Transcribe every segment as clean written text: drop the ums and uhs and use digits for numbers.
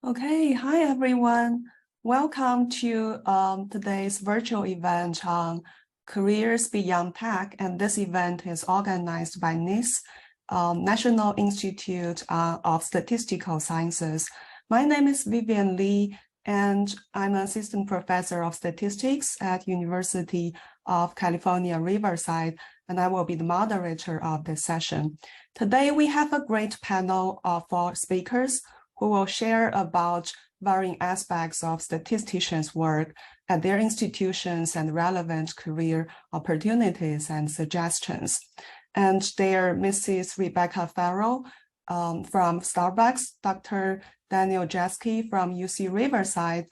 Okay, hi everyone. Welcome to today's virtual event on Careers Beyond Tech, and this event is organized by NISS, National Institute of Statistical Sciences. My name is Vivian Lee, and I'm an assistant professor of statistics at University of California, Riverside, and I will be the moderator of this session. Today, we have a great panel of 4 speakers who will share about varying aspects of statisticians' work at their institutions and relevant career opportunities and suggestions. And they're Mrs. Rebecca Ferrell from Starbucks, Dr. Daniel Jeske from UC Riverside,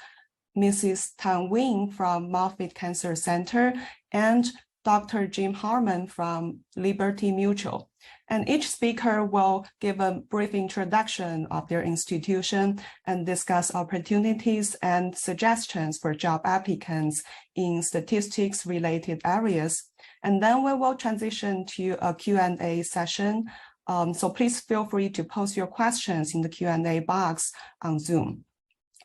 Mrs. Thanh Nguyen from Moffit Cancer Center, and Dr. Jim Harmon from Liberty Mutual. And each speaker will give a brief introduction of their institution and discuss opportunities and suggestions for job applicants in statistics-related areas. And then we will transition to a Q&A session. So please feel free to post your questions in the Q&A box on Zoom.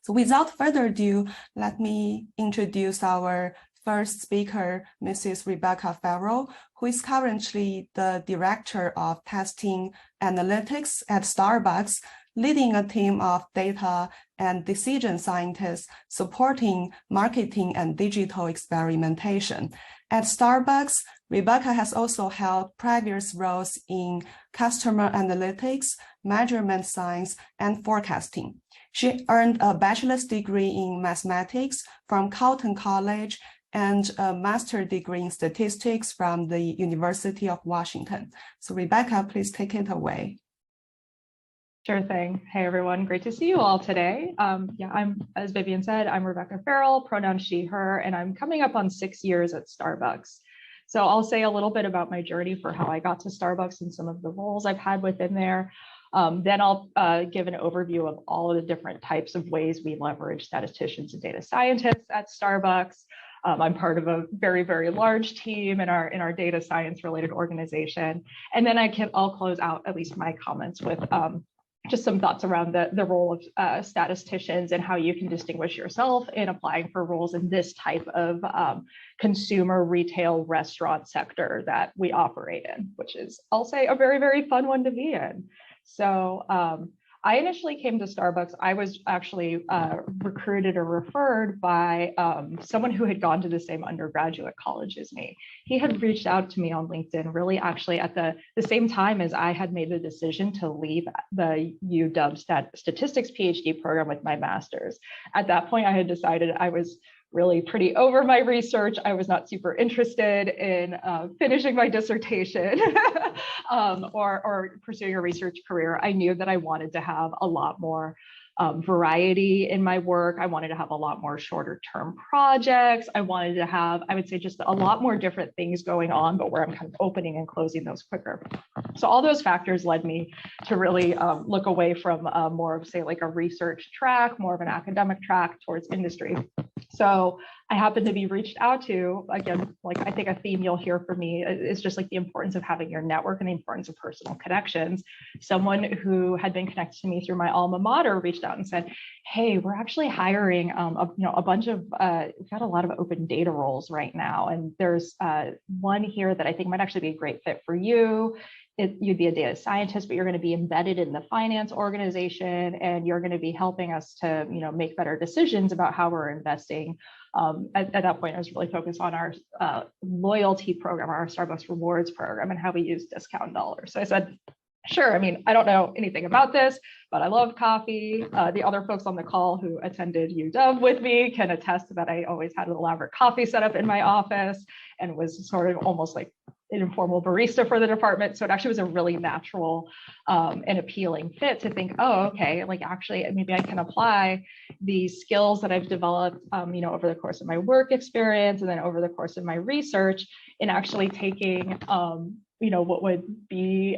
So without further ado, let me introduce our first speaker, Mrs. Rebecca Ferrell, who is currently the Director of Testing Analytics at Starbucks, leading a team of data and decision scientists supporting marketing and digital experimentation. At Starbucks, Rebecca has also held previous roles in customer analytics, measurement science, and forecasting. She earned a bachelor's degree in mathematics from Carleton College and a master's degree in statistics from the University of Washington. So Rebecca, please take it away. Sure thing. Hey everyone, great to see you all today. As Vivian said, I'm Rebecca Ferrell, pronoun she, her, and I'm coming up on 6 years at Starbucks. So I'll say a little bit about my journey for how I got to Starbucks and some of the roles I've had within there. Then I'll give an overview of all of the different types of ways we leverage statisticians and data scientists at Starbucks. I'm part of a very, very large team in our data science related organization. And then I'll close out at least my comments with just some thoughts around the role of statisticians and how you can distinguish yourself in applying for roles in this type of consumer retail restaurant sector that we operate in, which is, I'll say, a very, very fun one to be in. So I initially came to Starbucks. I was actually recruited or referred by someone who had gone to the same undergraduate college as me. He had reached out to me on LinkedIn really actually at the same time as I had made the decision to leave the UW statistics PhD program with my master's. At that point, I had decided I was really pretty over my research. I was not super interested in finishing my dissertation or pursuing a research career. I knew that I wanted to have a lot more variety in my work. I wanted to have a lot more shorter term projects. I wanted to have, I would say, just a lot more different things going on, but where I'm kind of opening and closing those quicker. So all those factors led me to really look away from more of, say, like a research track, more of an academic track towards industry. So I happened to be reached out to, again, like I think a theme you'll hear from me is just like the importance of having your network and the importance of personal connections. Someone who had been connected to me through my alma mater reached out and said, hey, we're actually hiring a bunch of, we've got a lot of open data roles right now. And there's one here that I think might actually be a great fit for you. You'd be a data scientist, but you're going to be embedded in the finance organization, and you're going to be helping us to, make better decisions about how we're investing. At that point, I was really focused on our loyalty program, our Starbucks rewards program, and how we use discount dollars. So I said, sure. I mean, I don't know anything about this, but I love coffee. The other folks on the call who attended UW with me can attest that I always had an elaborate coffee set up in my office and was sort of almost like an informal barista for the department. So it actually was a really natural and appealing fit to think, oh, okay, like actually maybe I can apply the skills that I've developed, over the course of my work experience and then over the course of my research in actually taking what would be,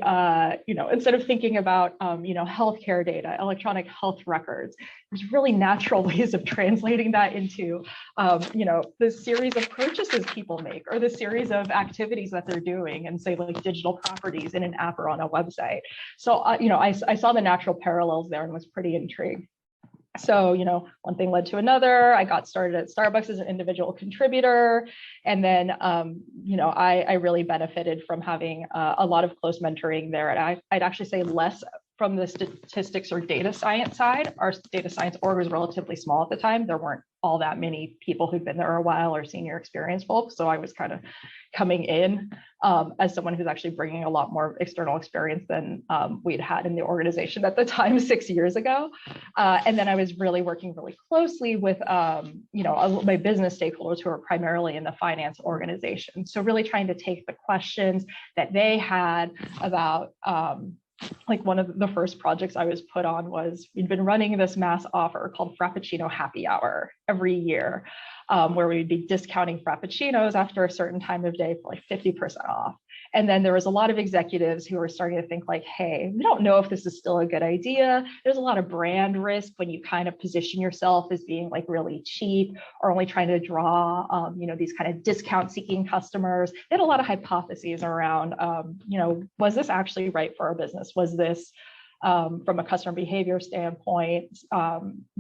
instead of thinking about, healthcare data, electronic health records, there's really natural ways of translating that into, the series of purchases people make or the series of activities that they're doing and say like digital properties in an app or on a website. So, I saw the natural parallels there and was pretty intrigued. So, one thing led to another. I got started at Starbucks as an individual contributor. And then, I really benefited from having a lot of close mentoring there. And I'd actually say less from the statistics or data science side. Our data science org was relatively small at the time. There weren't all that many people who'd been there a while or senior experienced folks. So I was kind of coming in as someone who's actually bringing a lot more external experience than we'd had in the organization at the time 6 years ago. And then I was really working really closely with, my business stakeholders who are primarily in the finance organization. So really trying to take the questions that they had about, like one of the first projects I was put on was we'd been running this mass offer called Frappuccino Happy Hour every year, where we'd be discounting Frappuccinos after a certain time of day for like 50% off. And then there was a lot of executives who were starting to think like, hey, we don't know if this is still a good idea. There's a lot of brand risk when you kind of position yourself as being like really cheap or only trying to draw, these kind of discount seeking customers. They had a lot of hypotheses around, was this actually right for our business? Was this from a customer behavior standpoint,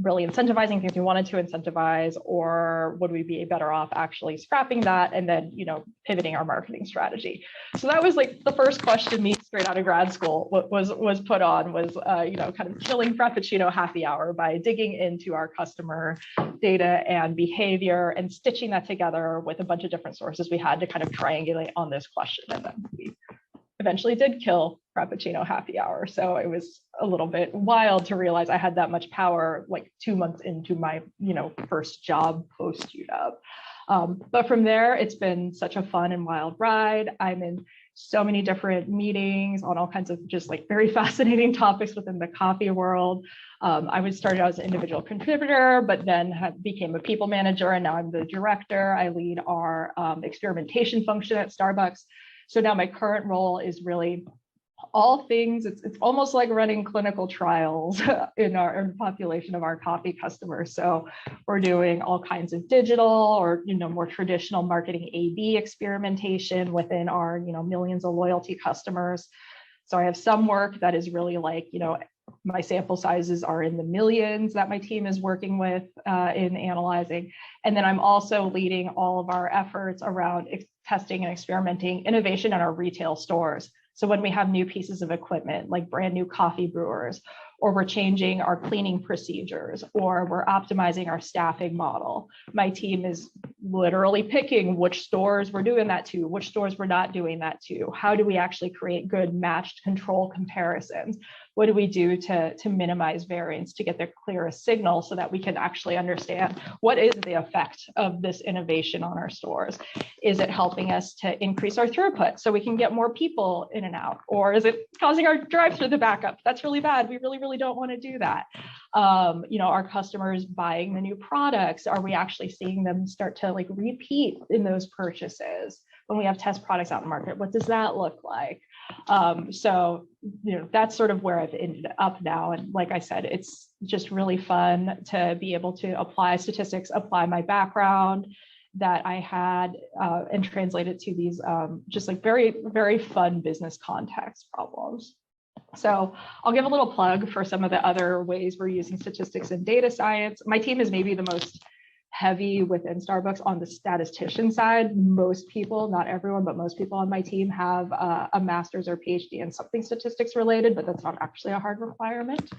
really incentivizing things we wanted to incentivize, or would we be better off actually scrapping that and then, pivoting our marketing strategy? So that was like the first question me straight out of grad school was put on was, kind of killing Frappuccino Happy Hour by digging into our customer data and behavior and stitching that together with a bunch of different sources we had to kind of triangulate on this question. And then we eventually did kill Frappuccino Happy Hour. So it was a little bit wild to realize I had that much power like 2 months into my, first job post UW. But from there, it's been such a fun and wild ride. I'm in so many different meetings on all kinds of just like very fascinating topics within the coffee world. I was started out as an individual contributor, but then became a people manager, and now I'm the director. I lead our experimentation function at Starbucks. So now my current role is really all things, it's almost like running clinical trials in our population of our coffee customers. So we're doing all kinds of digital or, more traditional marketing A/B experimentation within our, millions of loyalty customers. So I have some work that is really like, my sample sizes are in the millions that my team is working with in analyzing. And then I'm also leading all of our efforts around testing and experimenting innovation in our retail stores. So when we have new pieces of equipment, like brand new coffee brewers, or we're changing our cleaning procedures, or we're optimizing our staffing model, my team is literally picking which stores we're doing that to, which stores we're not doing that to. How do we actually create good matched control comparisons? What do we do to minimize variance to get the clearest signal so that we can actually understand what is the effect of this innovation on our stores? Is it helping us to increase our throughput so we can get more people in and out? Or is it causing our drive-through to back up? That's really bad. We really don't want to do that. Our customers buying the new products, are we actually seeing them start to like repeat in those purchases? When we have test products out in the market, what does that look like? So, that's sort of where I've ended up now. And like I said, it's just really fun to be able to apply statistics, apply my background that I had and translate it to these just like very, very fun business context problems. So I'll give a little plug for some of the other ways we're using statistics and data science. My team is maybe the most heavy within Starbucks on the statistician side. Most people, not everyone, but most people on my team have a master's or PhD in something statistics related, but that's not actually a hard requirement.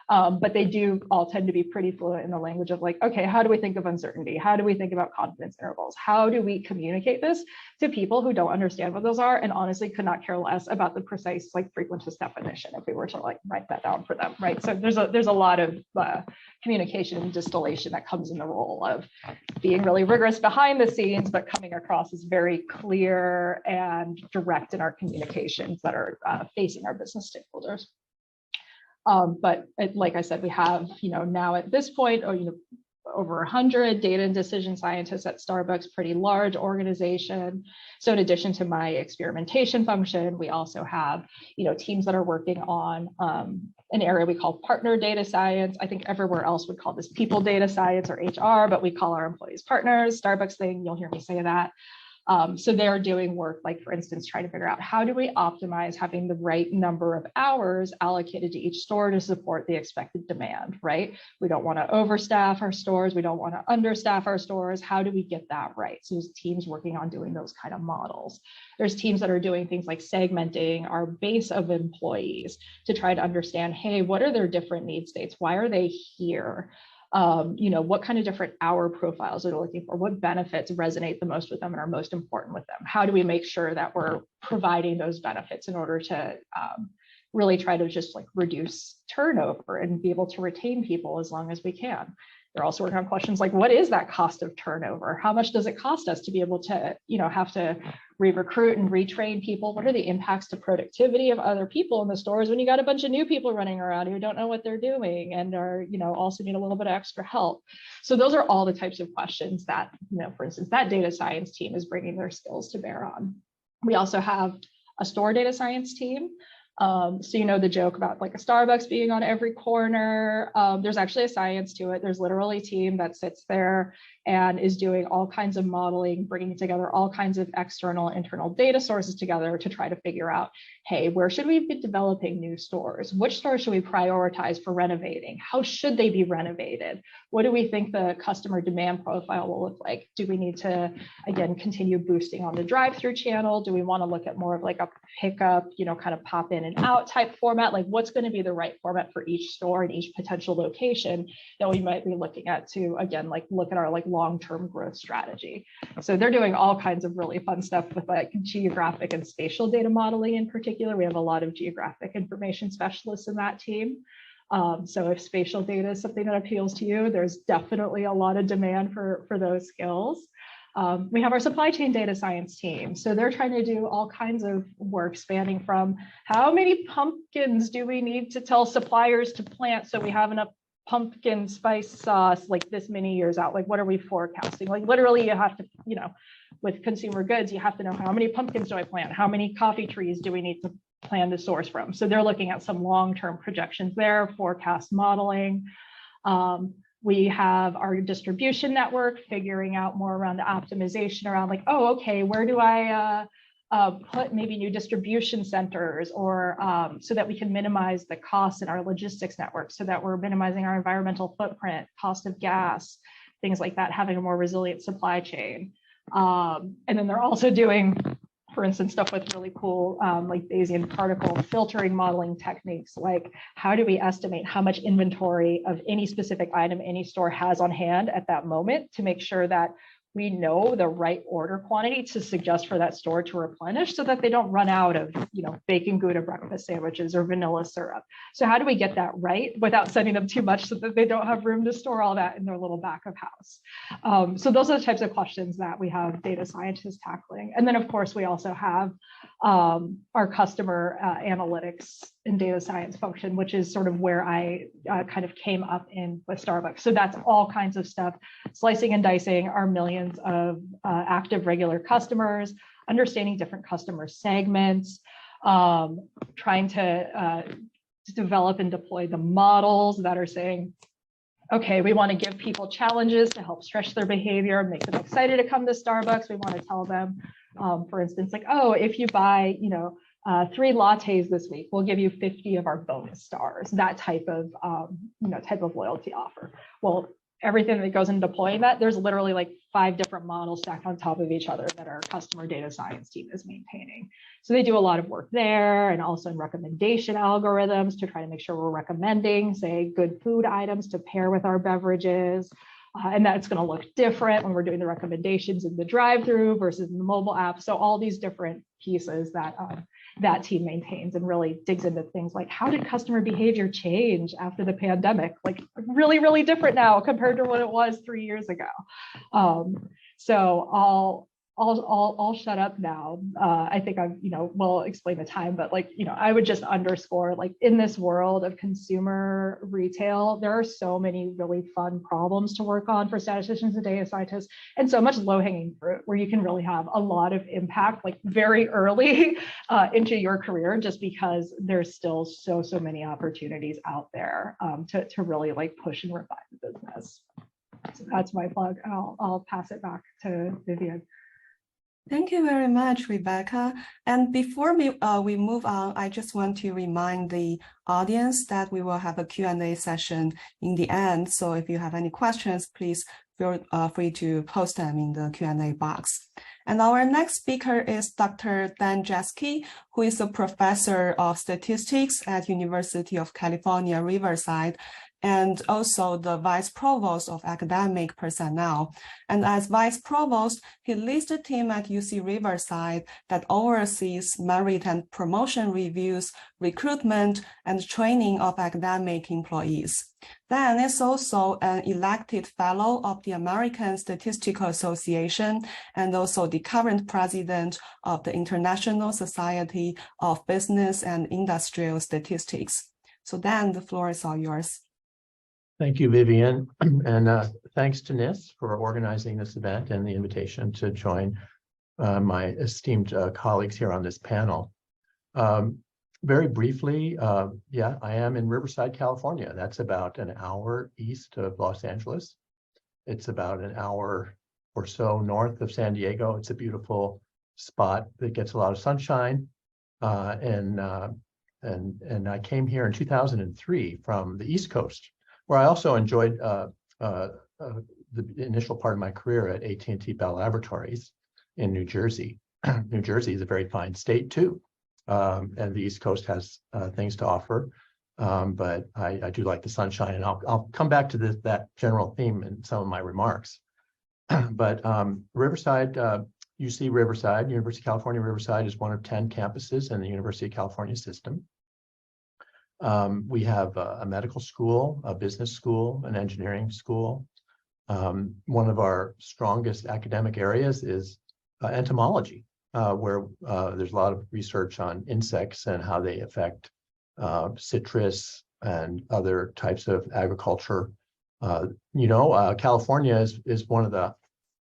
But they do all tend to be pretty fluent in the language of like, okay, how do we think of uncertainty? How do we think about confidence intervals? How do we communicate this to people who don't understand what those are and honestly could not care less about the precise like frequentist definition if we were to like write that down for them, right? So there's a lot of communication and distillation that comes in the role of being really rigorous behind the scenes, but coming across as very clear and direct in our communications that are facing our business stakeholders. But like I said, we have, now at this point, over 100 data and decision scientists at Starbucks, pretty large organization. So in addition to my experimentation function, we also have, teams that are working on an area we call partner data science. I think everywhere else would call this people data science or HR, but we call our employees partners. Starbucks thing, you'll hear me say that. So they're doing work like, for instance, trying to figure out how do we optimize having the right number of hours allocated to each store to support the expected demand, right? We don't want to overstaff our stores. We don't want to understaff our stores. How do we get that right? So there's teams working on doing those kind of models. There's teams that are doing things like segmenting our base of employees to try to understand, hey, what are their different need states? Why are they here? What kind of different hour profiles are they looking for? What benefits resonate the most with them and are most important with them? How do we make sure that we're providing those benefits in order to really try to just like reduce turnover and be able to retain people as long as we can? They're also working on questions like, what is that cost of turnover? How much does it cost us to be able to, have to re-recruit and retrain people? What are the impacts to productivity of other people in the stores when you got a bunch of new people running around who don't know what they're doing and are, also need a little bit of extra help? So those are all the types of questions that, for instance, that data science team is bringing their skills to bear on. We also have a store data science team. So the joke about like a Starbucks being on every corner, there's actually a science to it. There's literally a team that sits there and is doing all kinds of modeling, bringing together all kinds of external, internal data sources together to try to figure out, hey, where should we be developing new stores? Which stores should we prioritize for renovating? How should they be renovated? What do we think the customer demand profile will look like? Do we need to, again, continue boosting on the drive-through channel? Do we want to look at more of like a pickup, kind of pop in and out type format? Like what's going to be the right format for each store and each potential location that we might be looking at to, again, like look at our like long-term growth strategy. So they're doing all kinds of really fun stuff with like geographic and spatial data modeling in particular. We have a lot of geographic information specialists in that team. So if spatial data is something that appeals to you, there's definitely a lot of demand for those skills. We have our supply chain data science team. So they're trying to do all kinds of work spanning from how many pumpkins do we need to tell suppliers to plant so we have enough pumpkin spice sauce like this many years out? Like, what are we forecasting? Like literally you have to, with consumer goods, you have to know how many pumpkins do I plant? How many coffee trees do we need to plan to source from? So they're looking at some long-term projections there, forecast modeling. We have our distribution network, figuring out more around the optimization around like, oh, okay, where do I put maybe new distribution centers or so that we can minimize the costs in our logistics network so that we're minimizing our environmental footprint, cost of gas, things like that, having a more resilient supply chain. And then they're also doing, for instance, stuff with really cool like Bayesian particle filtering modeling techniques, like how do we estimate how much inventory of any specific item any store has on hand at that moment to make sure that we know the right order quantity to suggest for that store to replenish so that they don't run out of, baking Gouda breakfast sandwiches or vanilla syrup. So how do we get that right without sending them too much so that they don't have room to store all that in their little back of house? So those are the types of questions that we have data scientists tackling. And then of course, we also have our customer analytics and data science function, which is sort of where I kind of came up in with Starbucks. So that's all kinds of stuff, slicing and dicing our millions of active regular customers, understanding different customer segments, trying to develop and deploy the models that are saying, okay, we want to give people challenges to help stretch their behavior, make them excited to come to Starbucks. We want to tell them, for instance, like, oh, if you buy, 3 lattes this week, we'll give you 50 of our bonus stars, that type of, type of loyalty offer. Well, everything that goes into deploying that, there's literally like 5 different models stacked on top of each other that our customer data science team is maintaining. So they do a lot of work there, and also in recommendation algorithms to try to make sure we're recommending, say, good food items to pair with our beverages. And that's going to look different when we're doing the recommendations in the drive-through versus in the mobile app. So all these different pieces that that team maintains and really digs into things like, how did customer behavior change after the pandemic? Like really, really different now compared to what it was 3 years ago. So I'll shut up now. I think I've, will explain the time, but like, I would just underscore, like, in this world of consumer retail, there are so many really fun problems to work on for statisticians and data scientists, and so much low-hanging fruit where you can really have a lot of impact, like very early into your career, just because there's still so many opportunities out there to really like push and refine the business. So that's my plug. I'll pass it back to Vivian. Thank you very much, Rebecca. And before we move on, I just want to remind the audience that we will have a Q&A session in the end. So if you have any questions, please feel free to post them in the Q&A box. And our next speaker is Dr. Jeske, who is a professor of statistics at University of California, Riverside, and also the Vice Provost of Academic Personnel. And as Vice Provost, he leads the team at UC Riverside that oversees merit and promotion reviews, recruitment, and training of academic employees. Then is also an elected fellow of the American Statistical Association and also the current president of the International Society of Business and Industrial Statistics. So Dan, the floor is all yours. Thank you, Vivian, and thanks to NISS for organizing this event and the invitation to join my esteemed colleagues here on this panel. Very briefly, yeah, I am in Riverside, California. That's about an hour east of Los Angeles. It's about an hour or so north of San Diego. It's a beautiful spot that gets a lot of sunshine, and I came here in 2003 from the East Coast, where I also enjoyed the initial part of my career at AT&T Bell Laboratories in New Jersey. New Jersey is a very fine state too, and the East Coast has things to offer, but I do like the sunshine, and I'll come back to that general theme in some of my remarks. But Riverside, UC Riverside, University of California Riverside, is one of 10 campuses in the University of California system. We have a medical school, a business school, an engineering school. One of our strongest academic areas is entomology, where there's a lot of research on insects and how they affect citrus and other types of agriculture. California is one of the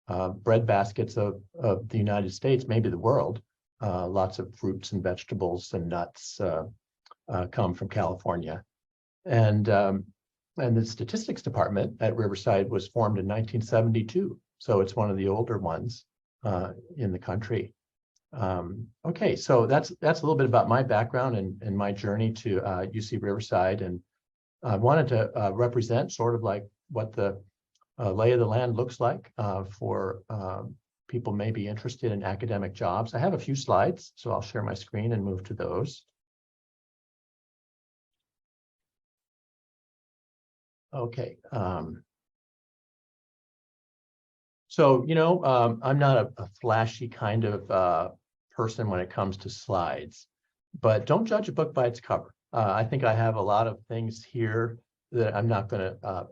breadbaskets of the United States, maybe the world. Lots of fruits and vegetables and nuts come from California, and the statistics department at Riverside was formed in 1972, so it's one of the older ones in the country. Okay, so that's a little bit about my background and my journey to UC Riverside, and I wanted to represent sort of like what the lay of the land looks like for people may be interested in academic jobs. I have a few slides, so I'll share my screen and move to those. Okay. So, I'm not a flashy kind of person when it comes to slides, but don't judge a book by its cover. I think I have a lot of things here that I'm not going to,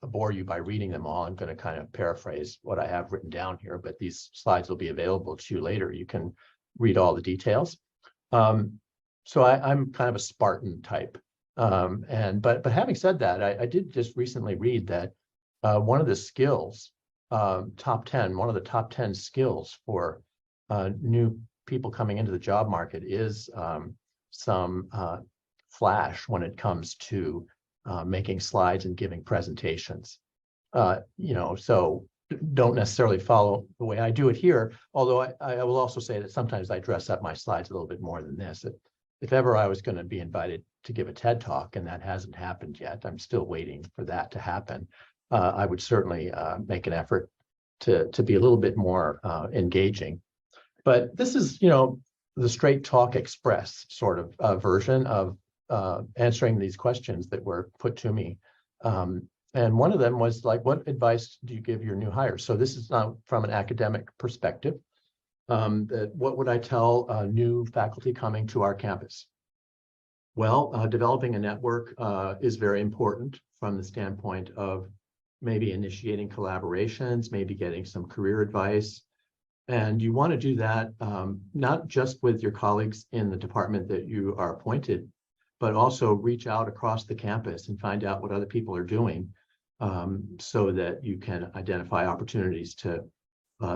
bore you by reading them all. I'm going to kind of paraphrase what I have written down here, but these slides will be available to you later. You can read all the details. So I'm kind of a Spartan type. But having said that, I did just recently read that one of the skills, one of the top 10 skills for new people coming into the job market is some flash when it comes to making slides and giving presentations. So don't necessarily follow the way I do it here, although I will also say that sometimes I dress up my slides a little bit more than this. If ever I was going to be invited to give a TED Talk, and that hasn't happened yet, I'm still waiting for that to happen, I would certainly make an effort to be a little bit more engaging. But this is, the Straight Talk Express sort of version of answering these questions that were put to me. And one of them was like, what advice do you give your new hires? So this is not from an academic perspective. What would I tell new faculty coming to our campus? Well, developing a network is very important from the standpoint of maybe initiating collaborations, maybe getting some career advice. And you want to do that not just with your colleagues in the department that you are appointed, but also reach out across the campus and find out what other people are doing so that you can identify opportunities to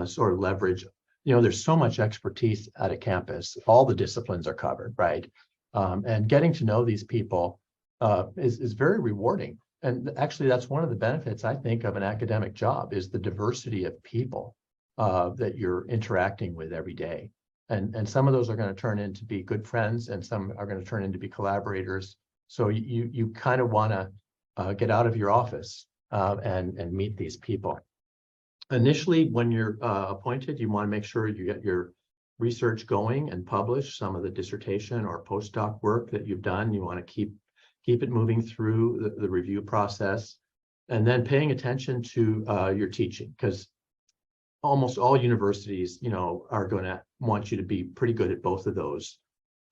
sort of leverage. There's so much expertise at a campus. All the disciplines are covered, right? And getting to know these people is very rewarding. And actually, that's one of the benefits, I think, of an academic job is the diversity of people. that you're interacting with every day. And some of those are going to turn into be good friends, and some are going to turn into be collaborators. So you kind of want to get out of your office and meet these people. Initially, when you're appointed, you want to make sure you get your research going and publish some of the dissertation or postdoc work that you've done. You want to keep it moving through the review process, and then paying attention to your teaching, because almost all universities, are going to want you to be pretty good at both of those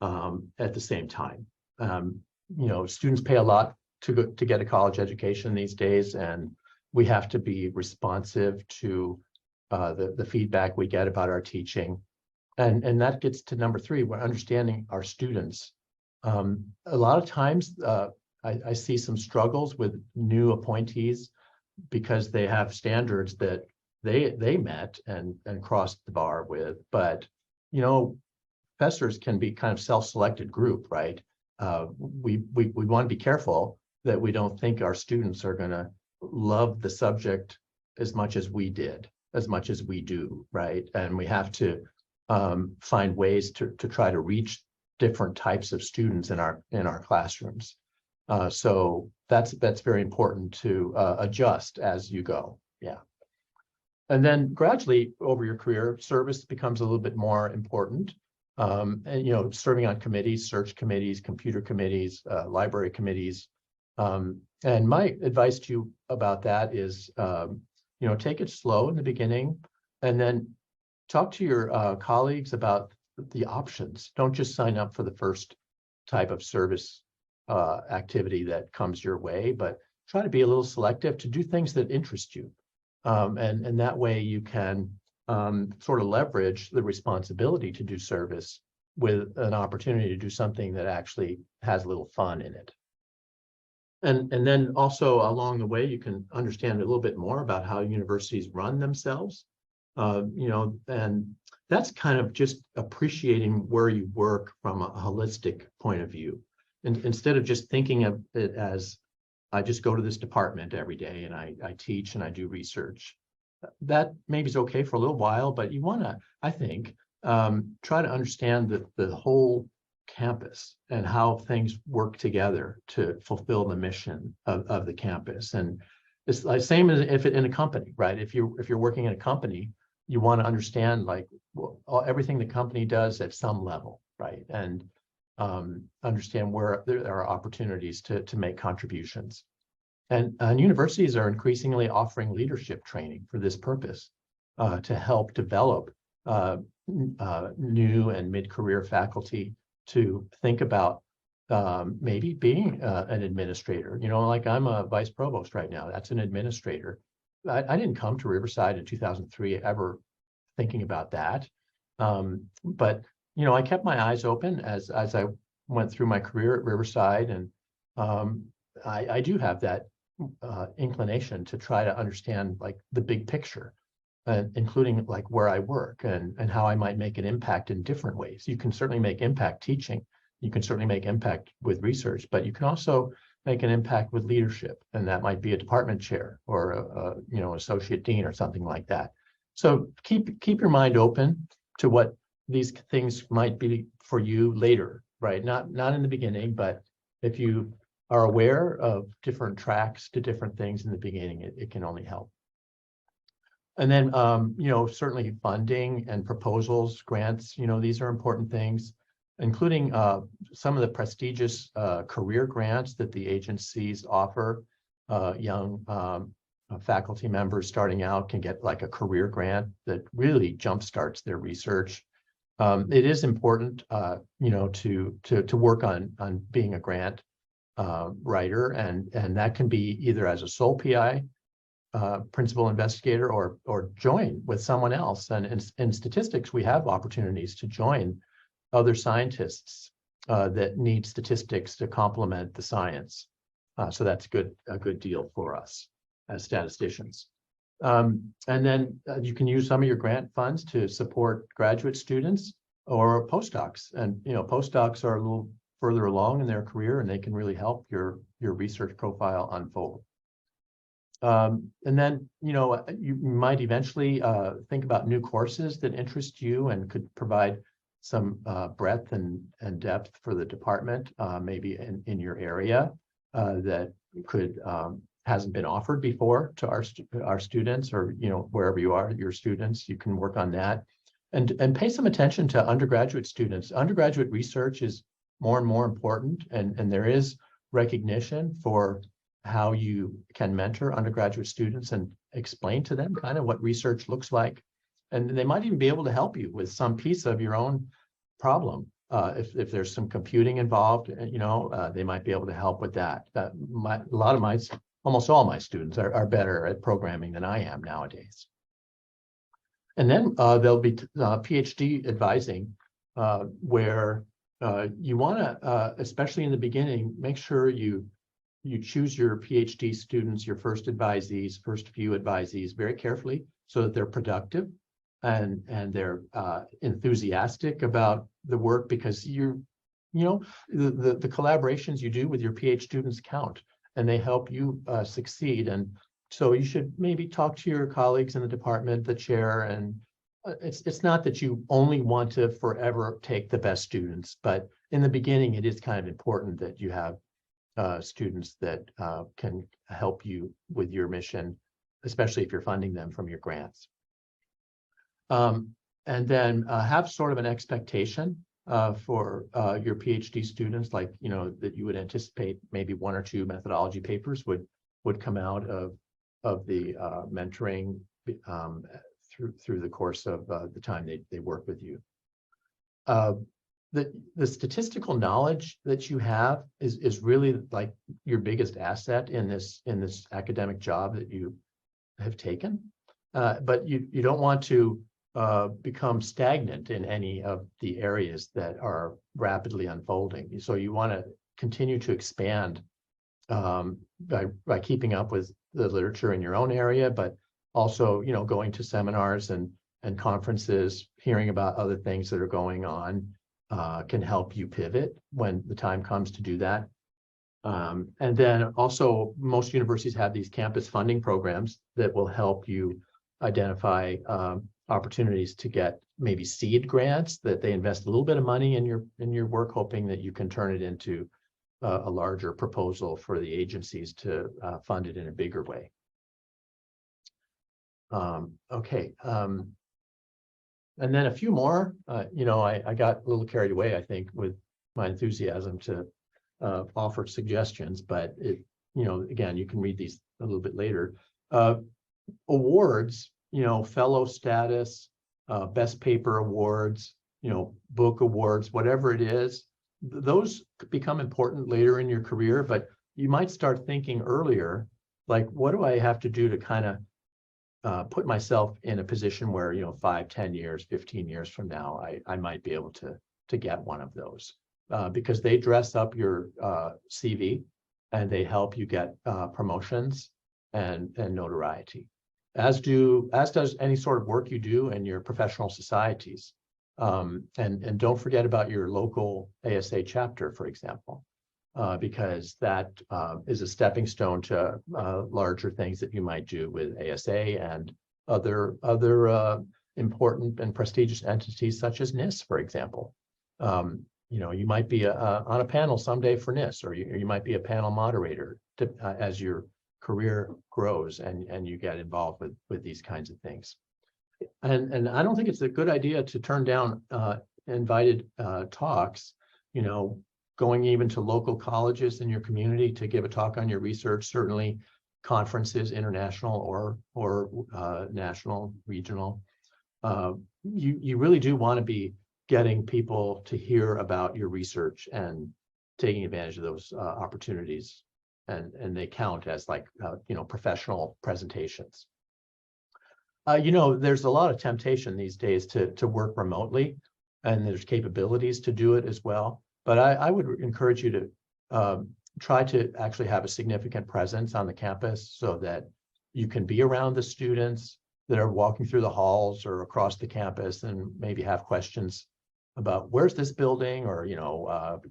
at the same time. Students pay a lot to get a college education these days, and we have to be responsive to the feedback we get about our teaching. And that gets to number 3, we're understanding our students. A lot of times I see some struggles with new appointees because they have standards that they met and crossed the bar with. But, professors can be kind of self-selected group, right? We want to be careful that we don't think our students are going to love the subject as much as we did, as much as we do, right? And we have to find ways to try to reach different types of students in our classrooms. So that's very important to adjust as you go. Yeah. And then gradually over your career, service becomes a little bit more important. And serving on committees, search committees, computer committees, library committees. And my advice to you about that is, take it slow in the beginning, and then talk to your colleagues about the options. Don't just sign up for the first type of service activity that comes your way, but try to be a little selective to do things that interest you. And that way you can sort of leverage the responsibility to do service with an opportunity to do something that actually has a little fun in it. And then also along the way, you can understand a little bit more about how universities run themselves. And that's kind of just appreciating where you work from a holistic point of view. And instead of just thinking of it as, I just go to this department every day and I teach and I do research. That maybe is okay for a little while, but you want to, I think, try to understand the whole campus and how things work together to fulfill the mission of the campus. And it's the same as if in a company, right? If you're working in a company, you want to understand everything the company does at some level, right? And understand where there are opportunities to make contributions. And universities are increasingly offering leadership training for this purpose, to help develop new and mid-career faculty to think about maybe being an administrator. Like I'm a vice provost right now. That's an administrator. I didn't come to Riverside in 2003 ever thinking about that. But I kept my eyes open as I went through my career at Riverside, and I do have that inclination to try to understand the big picture, including where I work and how I might make an impact in different ways. You can certainly make impact teaching. You can certainly make impact with research, but you can also make an impact with leadership, and that might be a department chair or a associate dean or something like that. So keep your mind open to what these things might be for you later, right? Not in the beginning, but if you are aware of different tracks to different things in the beginning, it can only help. And then, certainly funding and proposals, grants, these are important things, including some of the prestigious career grants that the agencies offer. Young faculty members starting out can get a career grant that really jumpstarts their research. It is important, to work on being a grant writer, and that can be either as a sole PI, principal investigator, or join with someone else. And in statistics, we have opportunities to join other scientists that need statistics to complement the science. So that's a good deal for us as statisticians. And then you can use some of your grant funds to support graduate students or postdocs. And postdocs are a little further along in their career, and they can really help your research profile unfold. And then, you might eventually think about new courses that interest you and could provide some breadth and depth for the department, maybe in your area that could hasn't been offered before to our students, or wherever you are, your students. You can work on that, and pay some attention to undergraduate students. Undergraduate research is more and more important, and there is recognition for how you can mentor undergraduate students and explain to them kind of what research looks like. And they might even be able to help you with some piece of your own problem. If there's some computing involved, they might be able to help with that. Almost all my students are better at programming than I am nowadays. And then there'll be PhD advising, where you want to, especially in the beginning, make sure you choose your PhD students, your first few advisees very carefully, so that they're productive and they're enthusiastic about the work, because the collaborations you do with your PhD students count, and they help you succeed. And so you should maybe talk to your colleagues in the department, the chair, and it's not that you only want to forever take the best students, but in the beginning, it is kind of important that you have students that can help you with your mission, especially if you're funding them from your grants. And then have sort of an expectation for your PhD students, like, that you would anticipate maybe 1 or 2 methodology papers would come out of the mentoring through the course of the time they work with you. The statistical knowledge that you have is really like your biggest asset in this academic job that you have taken. But you don't want to become stagnant in any of the areas that are rapidly unfolding. So you want to continue to expand by keeping up with the literature in your own area, but also, going to seminars and conferences, hearing about other things that are going on can help you pivot when the time comes to do that. And then also, most universities have these campus funding programs that will help you identify opportunities to get maybe seed grants, that they invest a little bit of money in your work, hoping that you can turn it into a larger proposal for the agencies to fund it in a bigger way. Okay. And then a few more, I got a little carried away, I think, with my enthusiasm to offer suggestions, but again, you can read these a little bit later. Awards, fellow status, best paper awards, book awards, whatever it is, those become important later in your career, but you might start thinking earlier, like, what do I have to do to kind of put myself in a position where, 5, 10 years, 15 years from now, I might be able to get one of those, because they dress up your CV and they help you get promotions and notoriety, as does any sort of work you do in your professional societies. And don't forget about your local ASA chapter, for example, because that is a stepping stone to larger things that you might do with ASA and other important and prestigious entities such as NISS, for example. You might be on a panel someday for NISS, or you might be a panel moderator as your career grows and you get involved with these kinds of things. And I don't think it's a good idea to turn down invited talks, going even to local colleges in your community to give a talk on your research, certainly conferences, international or national, regional. You really do want to be getting people to hear about your research and taking advantage of those opportunities. And they count as like, professional presentations. There's a lot of temptation these days to work remotely, and there's capabilities to do it as well. But I would encourage you to try to actually have a significant presence on the campus so that you can be around the students that are walking through the halls or across the campus and maybe have questions about where's this building, or,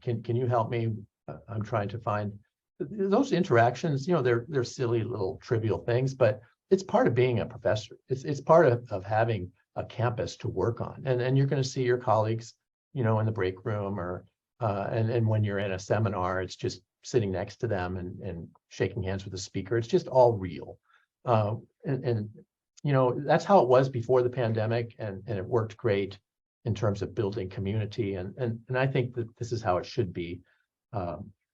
can you help me? I'm trying to find those interactions, they're silly little trivial things, but it's part of being a professor. It's part of having a campus to work on, and you're going to see your colleagues, in the break room, or and when you're in a seminar, it's just sitting next to them and shaking hands with the speaker. It's just all real, and that's how it was before the pandemic, and it worked great in terms of building community, and I think that this is how it should be.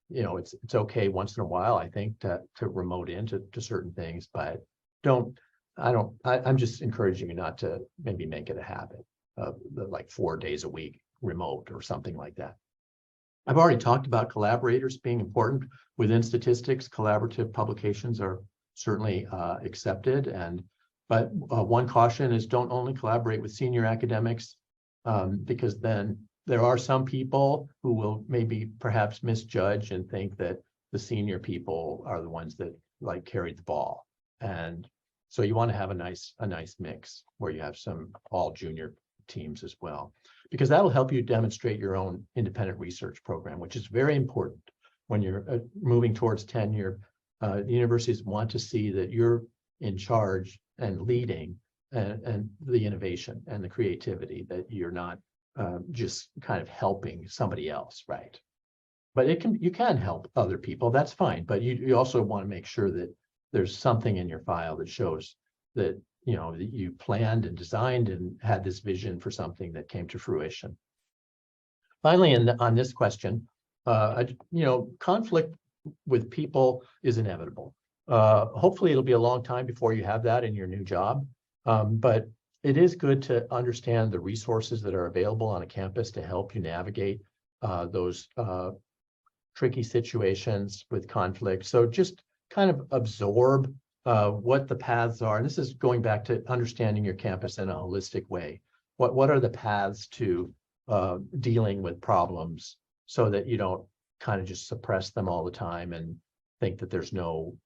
It's okay once in a while, I think, to remote into certain things, but I'm just encouraging you not to maybe make it a habit of like 4 days a week remote or something like that. I've already talked about collaborators being important. Within statistics, collaborative publications are certainly accepted, but one caution is don't only collaborate with senior academics, because then there are some people who will maybe perhaps misjudge and think that the senior people are the ones that like carried the ball. And so you want to have a nice mix where you have some all junior teams as well, because that'll help you demonstrate your own independent research program, which is very important when you're moving towards tenure. The universities want to see that you're in charge and leading and the innovation and the creativity, that you're not just kind of helping somebody else, right? But you can help other people, that's fine, but you also want to make sure that there's something in your file that shows that that you planned and designed and had this vision for something that came to fruition. Finally, on this question, conflict with people is inevitable. Hopefully it'll be a long time before you have that in your new job, but it is good to understand the resources that are available on a campus to help you navigate those tricky situations with conflict. So just kind of absorb what the paths are. And this is going back to understanding your campus in a holistic way. What are the paths to dealing with problems, so that you don't kind of just suppress them all the time and think that there's no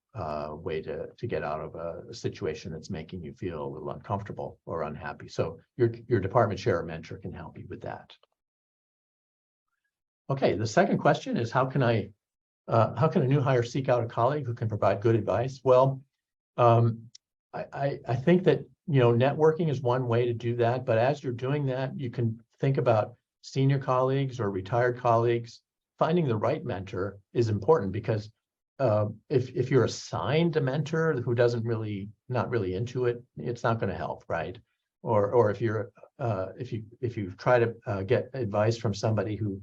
way to get out of a situation that's making you feel a little uncomfortable or unhappy. So your department chair or mentor can help you with that. Okay, the second question is, how can a new hire seek out a colleague who can provide good advice? Well, I think that networking is one way to do that, but as you're doing that, you can think about senior colleagues or retired colleagues. Finding the right mentor is important, because if you're assigned a mentor who not really into it, it's not going to help, right? Or if you try to get advice from somebody who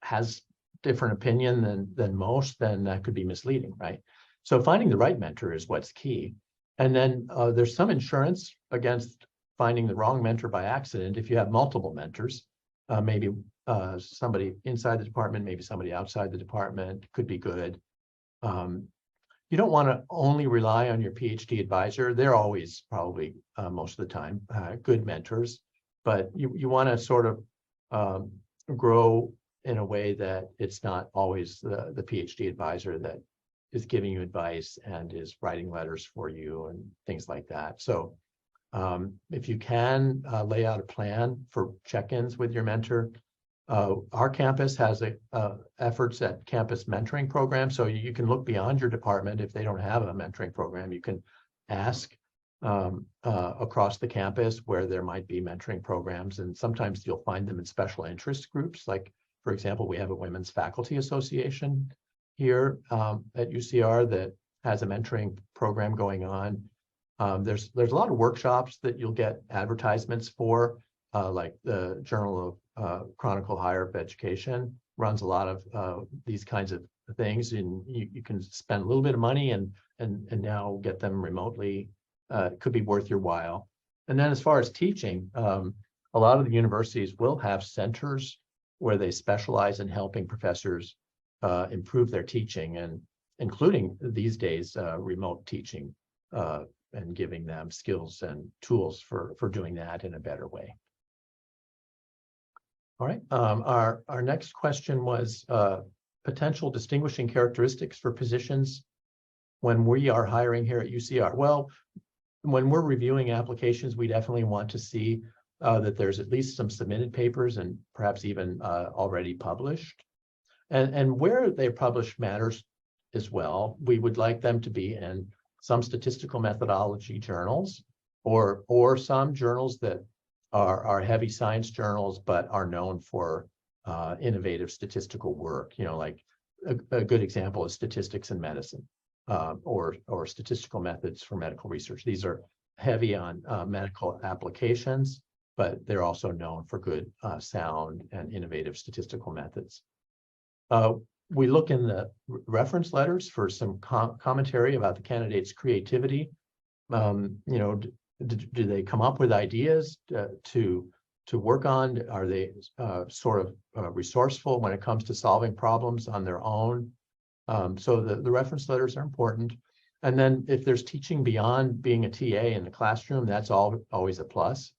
has different opinion than most, then that could be misleading, right? So finding the right mentor is what's key. And then there's some insurance against finding the wrong mentor by accident. If you have multiple mentors, maybe somebody inside the department, maybe somebody outside the department could be good. You don't want to only rely on your PhD advisor. They're always probably most of the time good mentors, but you want to sort of grow in a way that it's not always the PhD advisor that is giving you advice and is writing letters for you and things like that. So if you can lay out a plan for check-ins with your mentor. Our campus has efforts at campus mentoring programs, so you can look beyond your department. If they don't have a mentoring program, you can ask across the campus where there might be mentoring programs, and sometimes you'll find them in special interest groups. Like, for example, we have a Women's Faculty Association here at UCR that has a mentoring program going on. There's a lot of workshops that you'll get advertisements for, like the Journal of Chronicle Higher Education runs a lot of these kinds of things, and you can spend a little bit of money and now get them remotely. It could be worth your while. And then as far as teaching, a lot of the universities will have centers where they specialize in helping professors improve their teaching, and including these days remote teaching, and giving them skills and tools for doing that in a better way. All right, our next question was potential distinguishing characteristics for positions when we are hiring here at UCR. Well, when we're reviewing applications, we definitely want to see that there's at least some submitted papers and perhaps even already published. And where they publish matters as well. We would like them to be in some statistical methodology journals or some journals that are heavy science journals, but are known for innovative statistical work. Like a good example is Statistics in Medicine, or Statistical Methods for Medical Research. These are heavy on medical applications, but they're also known for good sound and innovative statistical methods. We look in the reference letters for some commentary about the candidate's creativity. Do they come up with ideas to work on? Are they sort of resourceful when it comes to solving problems on their own? So the reference letters are important. And then if there's teaching beyond being a TA in the classroom, that's always a plus.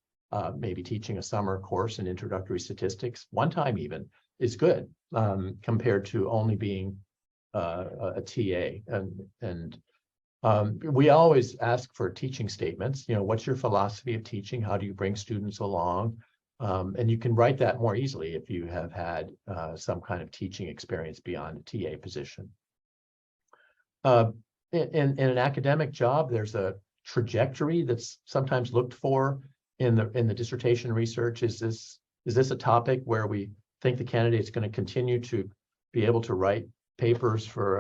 Maybe teaching a summer course in introductory statistics, one time even, is good compared to only being a TA. And we always ask for teaching statements. What's your philosophy of teaching? How do you bring students along? And you can write that more easily if you have had some kind of teaching experience beyond a TA position. In an academic job, there's a trajectory that's sometimes looked for in the dissertation research. Is this a topic where we think the candidate's going to continue to be able to write papers for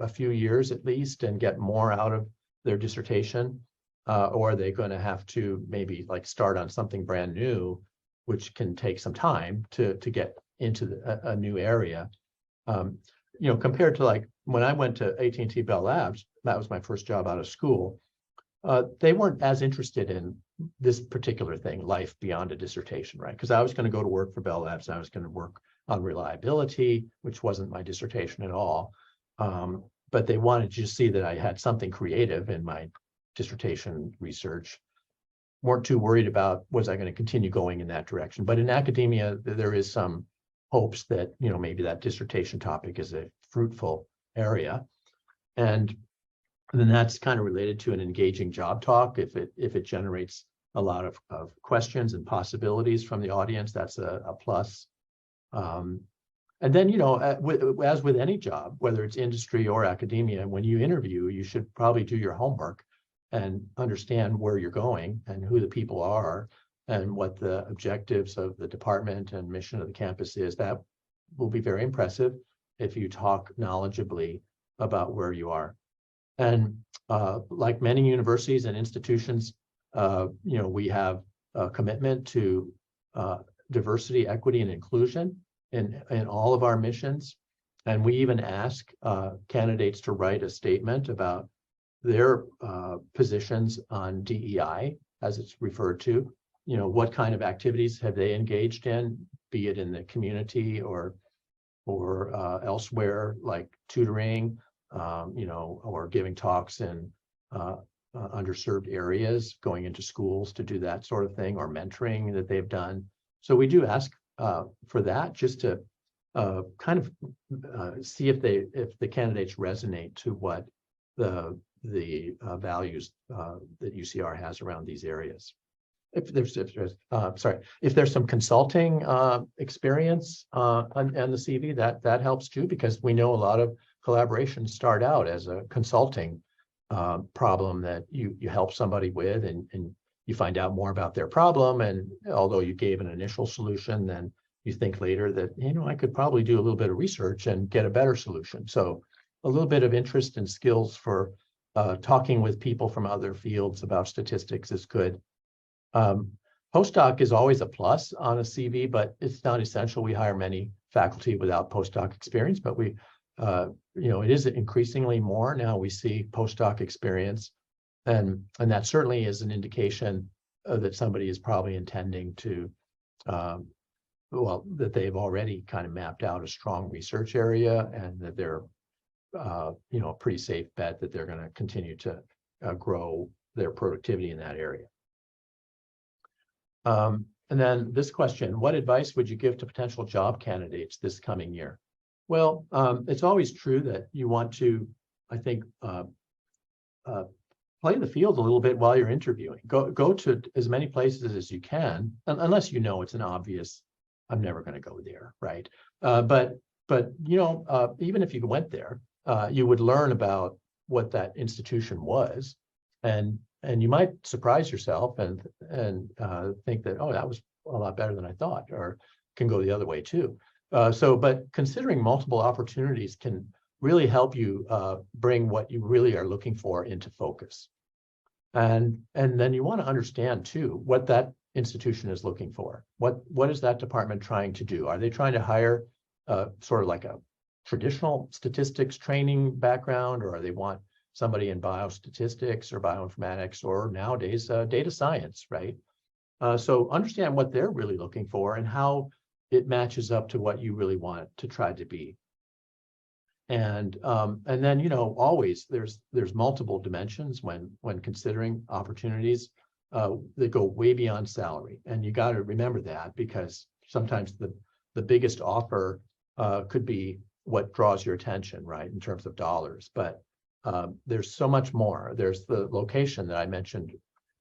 a few years at least and get more out of their dissertation? Or are they going to have to maybe like start on something brand new, which can take some time to get into a new area? Compared to like when I went to AT&T Bell Labs, that was my first job out of school. They weren't as interested in this particular thing, life beyond a dissertation, right? Because I was going to go to work for Bell Labs and I was going to work on reliability, which wasn't my dissertation at all. But they wanted to see that I had something creative in my dissertation research. Weren't too worried about, was I going to continue going in that direction? But in academia, there is some hopes that, maybe that dissertation topic is a fruitful area. And then that's kind of related to an engaging job talk. If it generates a lot of questions and possibilities from the audience, that's a plus. And then, as with any job, whether it's industry or academia, when you interview, you should probably do your homework and understand where you're going and who the people are and what the objectives of the department and mission of the campus is. That will be very impressive if you talk knowledgeably about where you are. And like many universities and institutions, we have a commitment to diversity, equity, and inclusion in all of our missions. And we even ask candidates to write a statement about their positions on DEI, as it's referred to. What kind of activities have they engaged in, be it in the community or elsewhere, like tutoring, or giving talks in underserved areas, going into schools to do that sort of thing, or mentoring that they've done. So we do ask for that, just to kind of see if the candidates resonate to what the values that UCR has around these areas. If there's some consulting experience on the CV, that helps too, because we know a lot of collaborations start out as a consulting problem that you help somebody with, and you find out more about their problem. And although you gave an initial solution, then you think later that, I could probably do a little bit of research and get a better solution. So a little bit of interest and skills for talking with people from other fields about statistics is good. Postdoc is always a plus on a CV, but it's not essential. We hire many faculty without postdoc experience, but we, it is increasingly more now. We see postdoc experience, and that certainly is an indication that somebody is probably intending to, that they've already kind of mapped out a strong research area, and that they're, a pretty safe bet that they're going to continue to grow their productivity in that area. And then this question: what advice would you give to potential job candidates this coming year? Well, it's always true that you want to, I think, play the field a little bit while you're interviewing. Go to as many places as you can, unless it's an obvious, I'm never going to go there, right? But But even if you went there, you would learn about what that institution was, and you might surprise yourself and think that, oh, that was a lot better than I thought, or can go the other way too. But considering multiple opportunities can really help you bring what you really are looking for into focus. And then you want to understand too what that institution is looking for. What is that department trying to do? Are they trying to hire sort of like a traditional statistics training background, or they want somebody in biostatistics or bioinformatics, or nowadays data science, right? So understand what they're really looking for and how it matches up to what you really want to try to be. And then always there's multiple dimensions when considering opportunities that go way beyond salary, and you got to remember that, because sometimes the biggest offer could be what draws your attention, right, in terms of dollars. But there's so much more. There's the location that I mentioned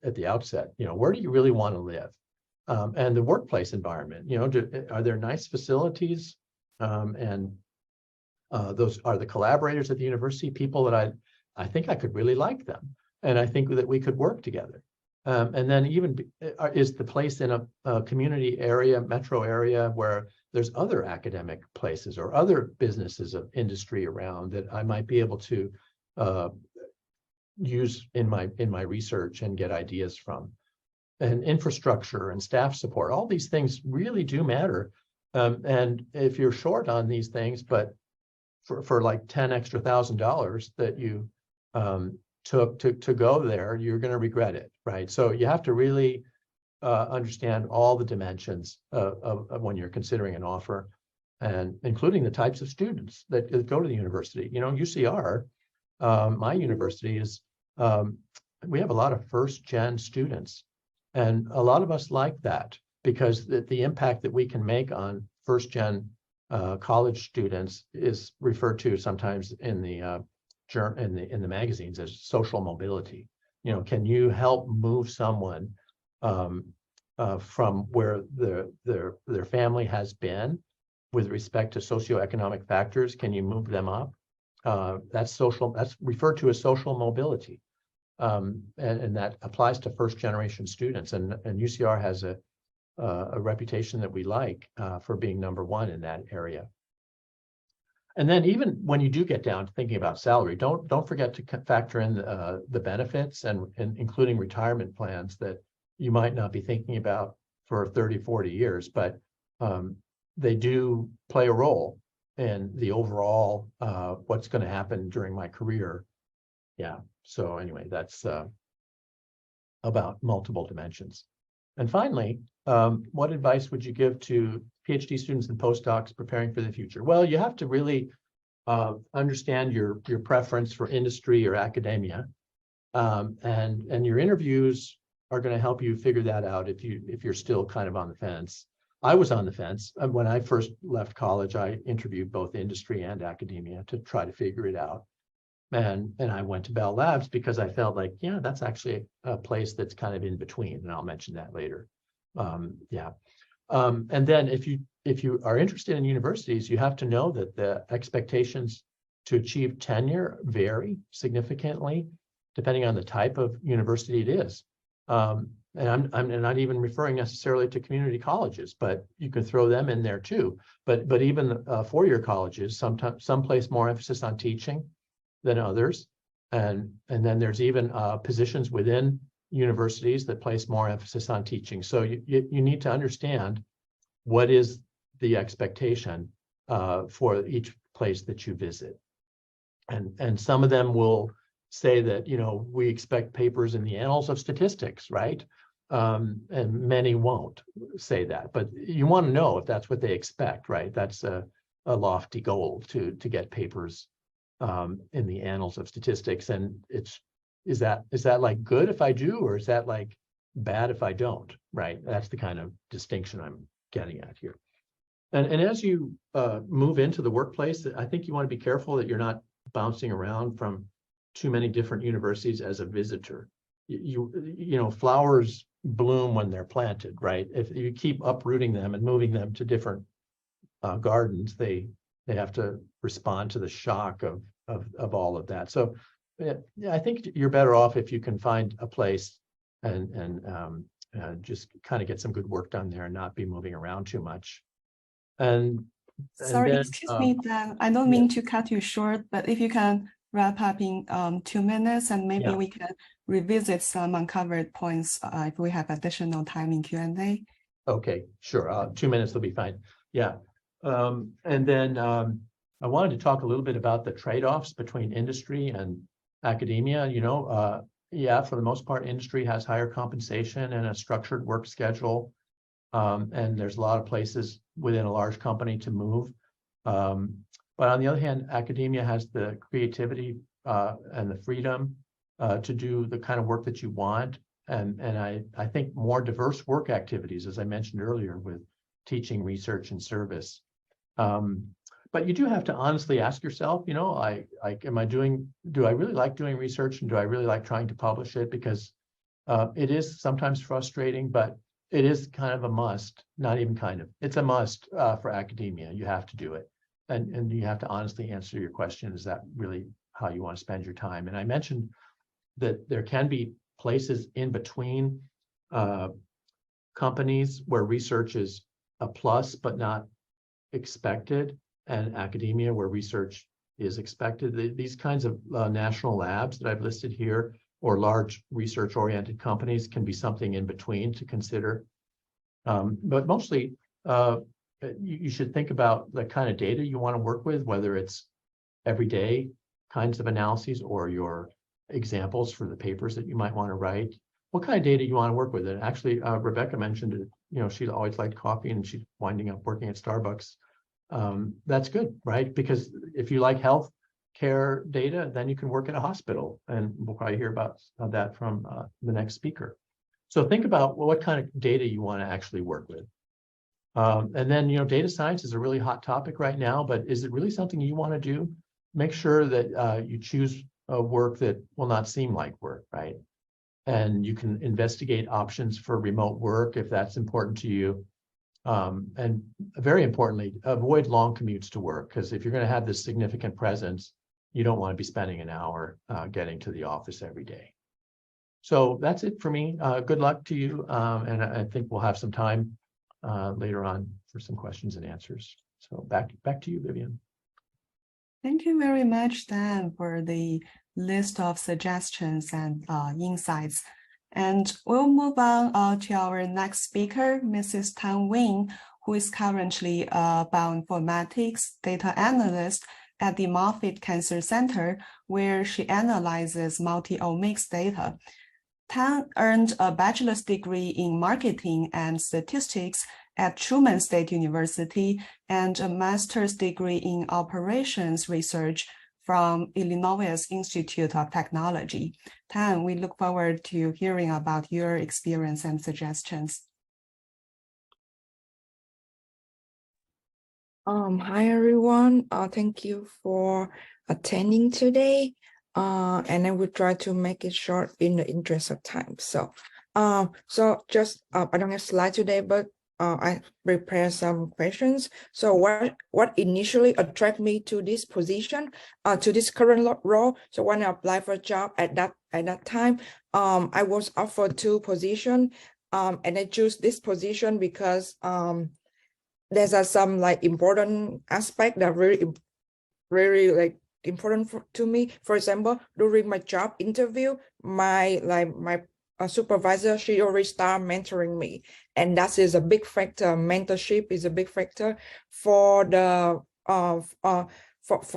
at the outset. Where do you really want to live? And the workplace environment. Are there nice facilities? And those are the collaborators at the university, people that I think I could really like them, and I think that we could work together. And then even is the place in a community area, metro area, where there's other academic places or other businesses of industry around that I might be able to use in my research and get ideas from. And infrastructure and staff support, all these things really do matter. And if you're short on these things, but for like $10,000 extra that you took to go there, you're going to regret it, right? So you have to really understand all the dimensions of when you're considering an offer, and including the types of students that go to the university. UCR, my university is, we have a lot of first-gen students, and a lot of us like that, because the impact that we can make on first-gen college students is referred to sometimes in the magazines as social mobility. Can you help move someone from where their family has been with respect to socioeconomic factors? Can you move them up? That's referred to as social mobility, and that applies to first generation students. And UCR has a reputation that we like for being #1 in that area. And then even when you do get down to thinking about salary, don't forget to factor in the benefits and including retirement plans that you might not be thinking about for 30, 40 years, but they do play a role in the overall what's going to happen during my career. Yeah. So anyway, that's about multiple dimensions. And finally, what advice would you give to PhD students and postdocs preparing for the future? Well, you have to really understand your preference for industry or academia, and your interviews are going to help you figure that out if you're still kind of on the fence. I was on the fence. When I first left college, I interviewed both industry and academia to try to figure it out. And I went to Bell Labs because I felt like, yeah, that's actually a place that's kind of in between, and I'll mention that later. And then if you are interested in universities, you have to know that the expectations to achieve tenure vary significantly depending on the type of university it is. And I'm not even referring necessarily to community colleges, but you can throw them in there too. But even four-year colleges, sometimes some place more emphasis on teaching than others, and then there's even positions within universities that place more emphasis on teaching. So you need to understand what is the expectation for each place that you visit, and some of them will say that we expect papers in the annals of statistics, right? And many won't say that, but you want to know if that's what they expect, right? That's a lofty goal to get papers in the annals of statistics. And is that like good if I do, or is that like bad if I don't, right? That's the kind of distinction I'm getting at here. And as you move into the workplace, I think you want to be careful that you're not bouncing around from too many different universities as a visitor. Flowers bloom when they're planted, right? If you keep uprooting them and moving them to different gardens, they they have to respond to the shock of all of that. So yeah, I think you're better off if you can find a place and just kind of get some good work done there and not be moving around too much. And Sorry, then, excuse me, Dan. I don't mean to cut you short, but if you can wrap up in 2 minutes, and maybe we can revisit some uncovered points if we have additional time in Q&A. Okay, sure. 2 minutes will be fine. Yeah. And then I wanted to talk a little bit about the trade-offs between industry and academia. You know, yeah, for the most part, industry has higher compensation and a structured work schedule. And there's a lot of places within a large company to move. But on the other hand, academia has the creativity and the freedom to do the kind of work that you want. And I think more diverse work activities, as I mentioned earlier, with teaching, research, and service. But you do have to honestly ask yourself, you know, do I really like doing research, and do I really like trying to publish it? Because it is sometimes frustrating, but it is kind of a must, not even kind of, it's a must for academia. You have to do it. And you have to honestly answer your question, is that really how you want to spend your time? And I mentioned that there can be places in between companies where research is a plus, but not expected, and academia where research is expected. These kinds of national labs that I've listed here, or large research-oriented companies, can be something in between to consider. But mostly, you should think about the kind of data you want to work with, whether it's everyday kinds of analyses or your examples for the papers that you might want to write. What kind of data you want to work with? And actually, Rebecca mentioned it, you know, she always liked coffee and she's winding up working at Starbucks. That's good, right? Because if you like health care data, then you can work at a hospital. And we'll probably hear about that from the next speaker. So think about what kind of data you want to actually work with. And then, you know, data science is a really hot topic right now, but is it really something you want to do? Make sure that you choose a work that will not seem like work, right? And you can investigate options for remote work if that's important to you. And very importantly, avoid long commutes to work, because if you're going to have this significant presence, you don't want to be spending an hour getting to the office every day. So that's it for me. Good luck to you. And I think we'll have some time later on for some questions and answers. So back to you, Vivian. Thank you very much, Dan, for the list of suggestions and insights. And we'll move on to our next speaker, Mrs. Thanh Nguyen, who is currently a bioinformatics data analyst at the Moffit Cancer Center, where she analyzes multi-omics data. Thanh earned a bachelor's degree in marketing and statistics at Truman State University and a master's degree in operations research from Illinois Institute of Technology. Thanh, we look forward to hearing about your experience and suggestions. Hi, everyone. Thank you for attending today. And I will try to make it short in the interest of time. So just, I don't have slides today, but I prepared some questions. So what initially attracted me to this position, to this current role? So when I applied for a job at that time, I was offered 2 positions, and I choose this position because there's some like important aspect that really like important to me. For example, during my job interview, my supervisor, she already started mentoring me, and that is a big factor. Mentorship is a big factor for the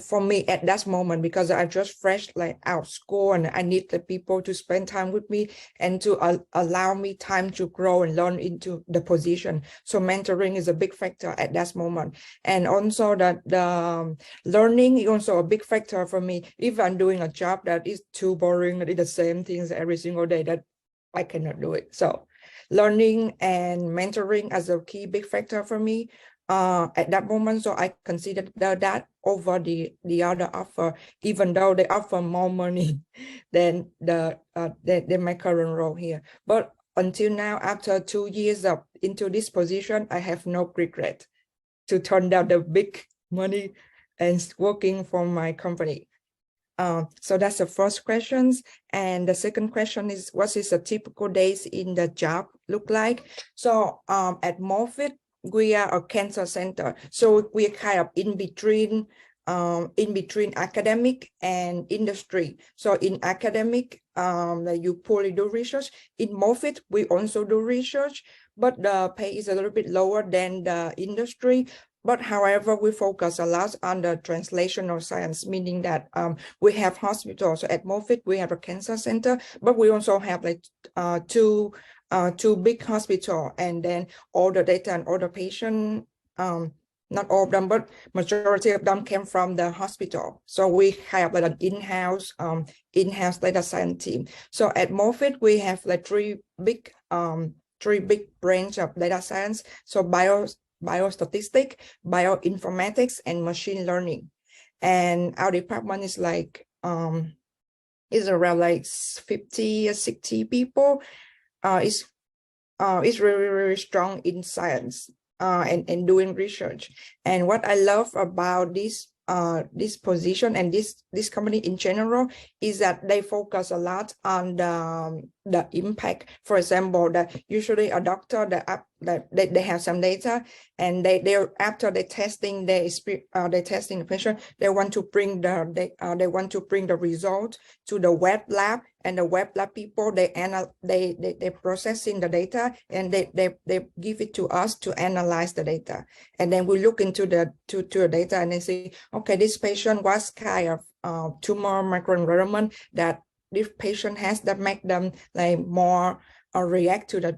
for me at that moment, because I just fresh like out of school and I need the people to spend time with me and to allow me time to grow and learn into the position. So mentoring is a big factor at that moment. And also that the learning is also a big factor for me. If I'm doing a job that is too boring, that is the same things every single day, that I cannot do it. So learning and mentoring as a key big factor for me at that moment. So I considered that over the other offer, even though they offer more money than than my current role here. But until now, after 2 years into this position, I have no regret to turn down the big money and working for my company. So that's the first questions. And the second question is, what is the typical days in the job look like? So at Moffit, we are a cancer center. So we're kind of in between academic and industry. So in academic, you purely do research. In Moffit, we also do research, but the pay is a little bit lower than the industry. But however, we focus a lot on the translational science, meaning that we have hospitals. So at Moffit, we have a cancer center, but we also have like two big hospitals, and then all the data and all the patient, not all of them, but majority of them came from the hospital. So we have like an in-house data science team. So at Moffit, we have like three big branch of data science. So biostatistics, bioinformatics, and machine learning. And our department is like is around like 50 or 60 people. It's really, really strong in science and doing research. And what I love about this position and this company in general is that they focus a lot on the impact. For example, that usually a doctor that they have some data, and after they testing the patient, they want to bring the result to the web lab, and the web lab people they processing the data, and they give it to us to analyze the data, and then we look into the data and they say, okay, this patient was kind of tumor microenvironment that this patient has that make them like more react to the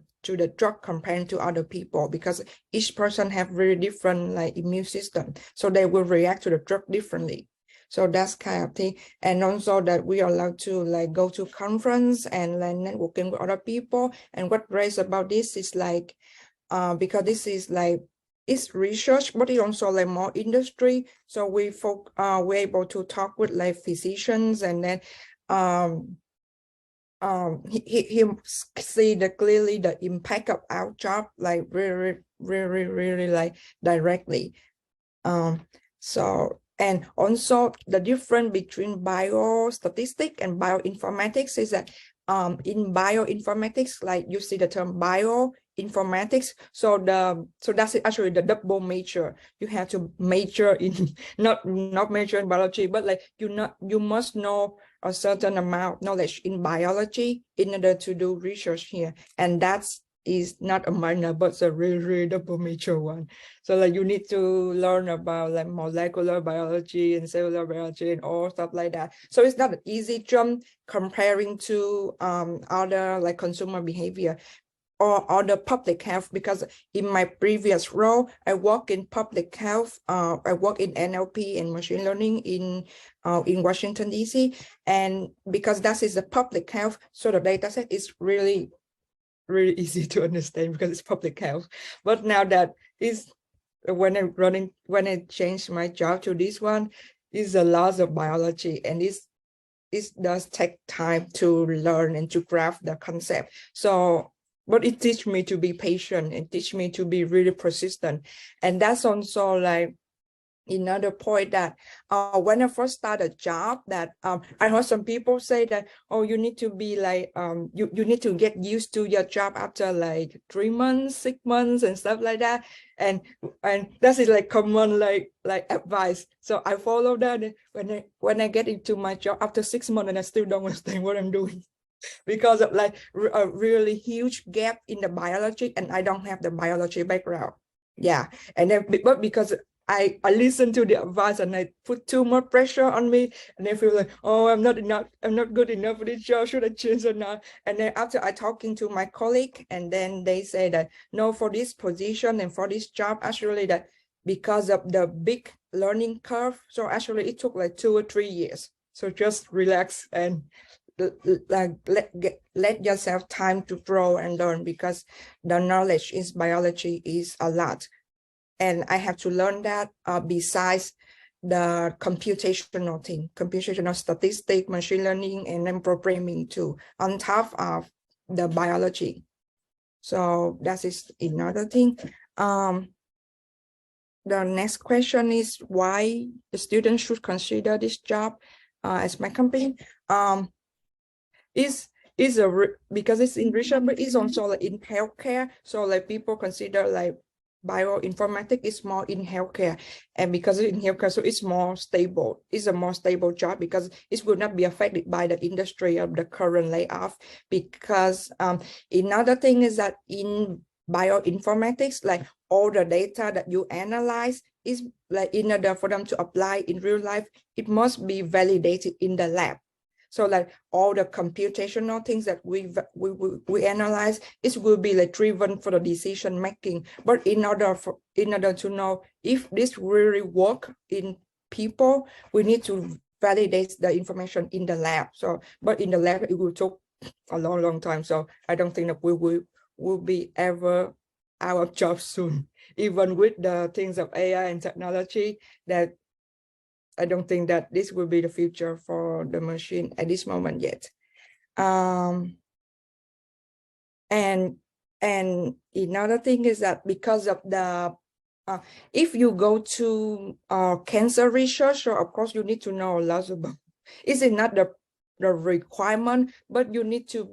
drug compared to other people, because each person have very different like immune system, so they will react to the drug differently. So that's kind of thing. And also that we are allowed to like go to conference and like networking with other people. And what great about this is like because this is like it's research, but it's also like more industry. So we're able to talk with like physicians, and then he see clearly the impact of our job, like really like directly. So, and also the difference between biostatistics and bioinformatics is that in bioinformatics, like you see the term bioinformatics, so that's actually the double major. You have to major in not major in biology, but like you must know a certain amount of knowledge in biology in order to do research here, and that's is not a minor, but it's a really double major one. So like you need to learn about like molecular biology and cellular biology and all stuff like that. So it's not an easy jump comparing to other like consumer behavior or other public health, because in my previous role, I work in public health. I work in NLP and machine learning in Washington, D.C. And because that is the public health, so the data set is really easy to understand because it's public health. But now that is when I changed my job to this one, is a lot of biology, and it does take time to learn and to grasp the concept. So, but it teach me to be patient and teach me to be really persistent. And that's also like another point that when I first started a job, that I heard some people say that, oh, you need to be like you need to get used to your job after like 3 months, 6 months and stuff like that, and that is like common like advice. So I follow that. When I get into my job after 6 months and I still don't understand what I'm doing because of like a really huge gap in the biology, and I don't have the biology background. Yeah, and then but because I listen to the advice and I put too much pressure on me, and I feel like, oh, I'm not good enough for this job, should I change or not? And then after I talking to my colleague, and then they say that no, for this position and for this job, actually that because of the big learning curve, so actually it took like 2 or 3 years. So just relax and like let yourself time to grow and learn, because the knowledge in biology is a lot. And I have to learn that besides the computational thing, computational statistics, machine learning, and then programming too, on top of the biology. So that is another thing. the next question is why the students should consider this job as my company. Because it's in research, but it's also like in healthcare. So like people consider like bioinformatics is more in healthcare, and because it's in healthcare, so it's more stable. It's a more stable job because it will not be affected by the industry of the current layoff. Because another thing is that in bioinformatics, like all the data that you analyze is like in order for them to apply in real life, it must be validated in the lab. So like all the computational things that we analyze, it will be like driven for the decision making. But in order to know if this really work in people, we need to validate the information in the lab. So, but in the lab, it will take a long time. So I don't think that we will be ever out of job soon. Even with the things of AI and technology, that I don't think that this will be the future for the machine at this moment yet. And another thing is that because of the if you go to cancer research, so of course you need to know lots about. Is it not the requirement, but you need to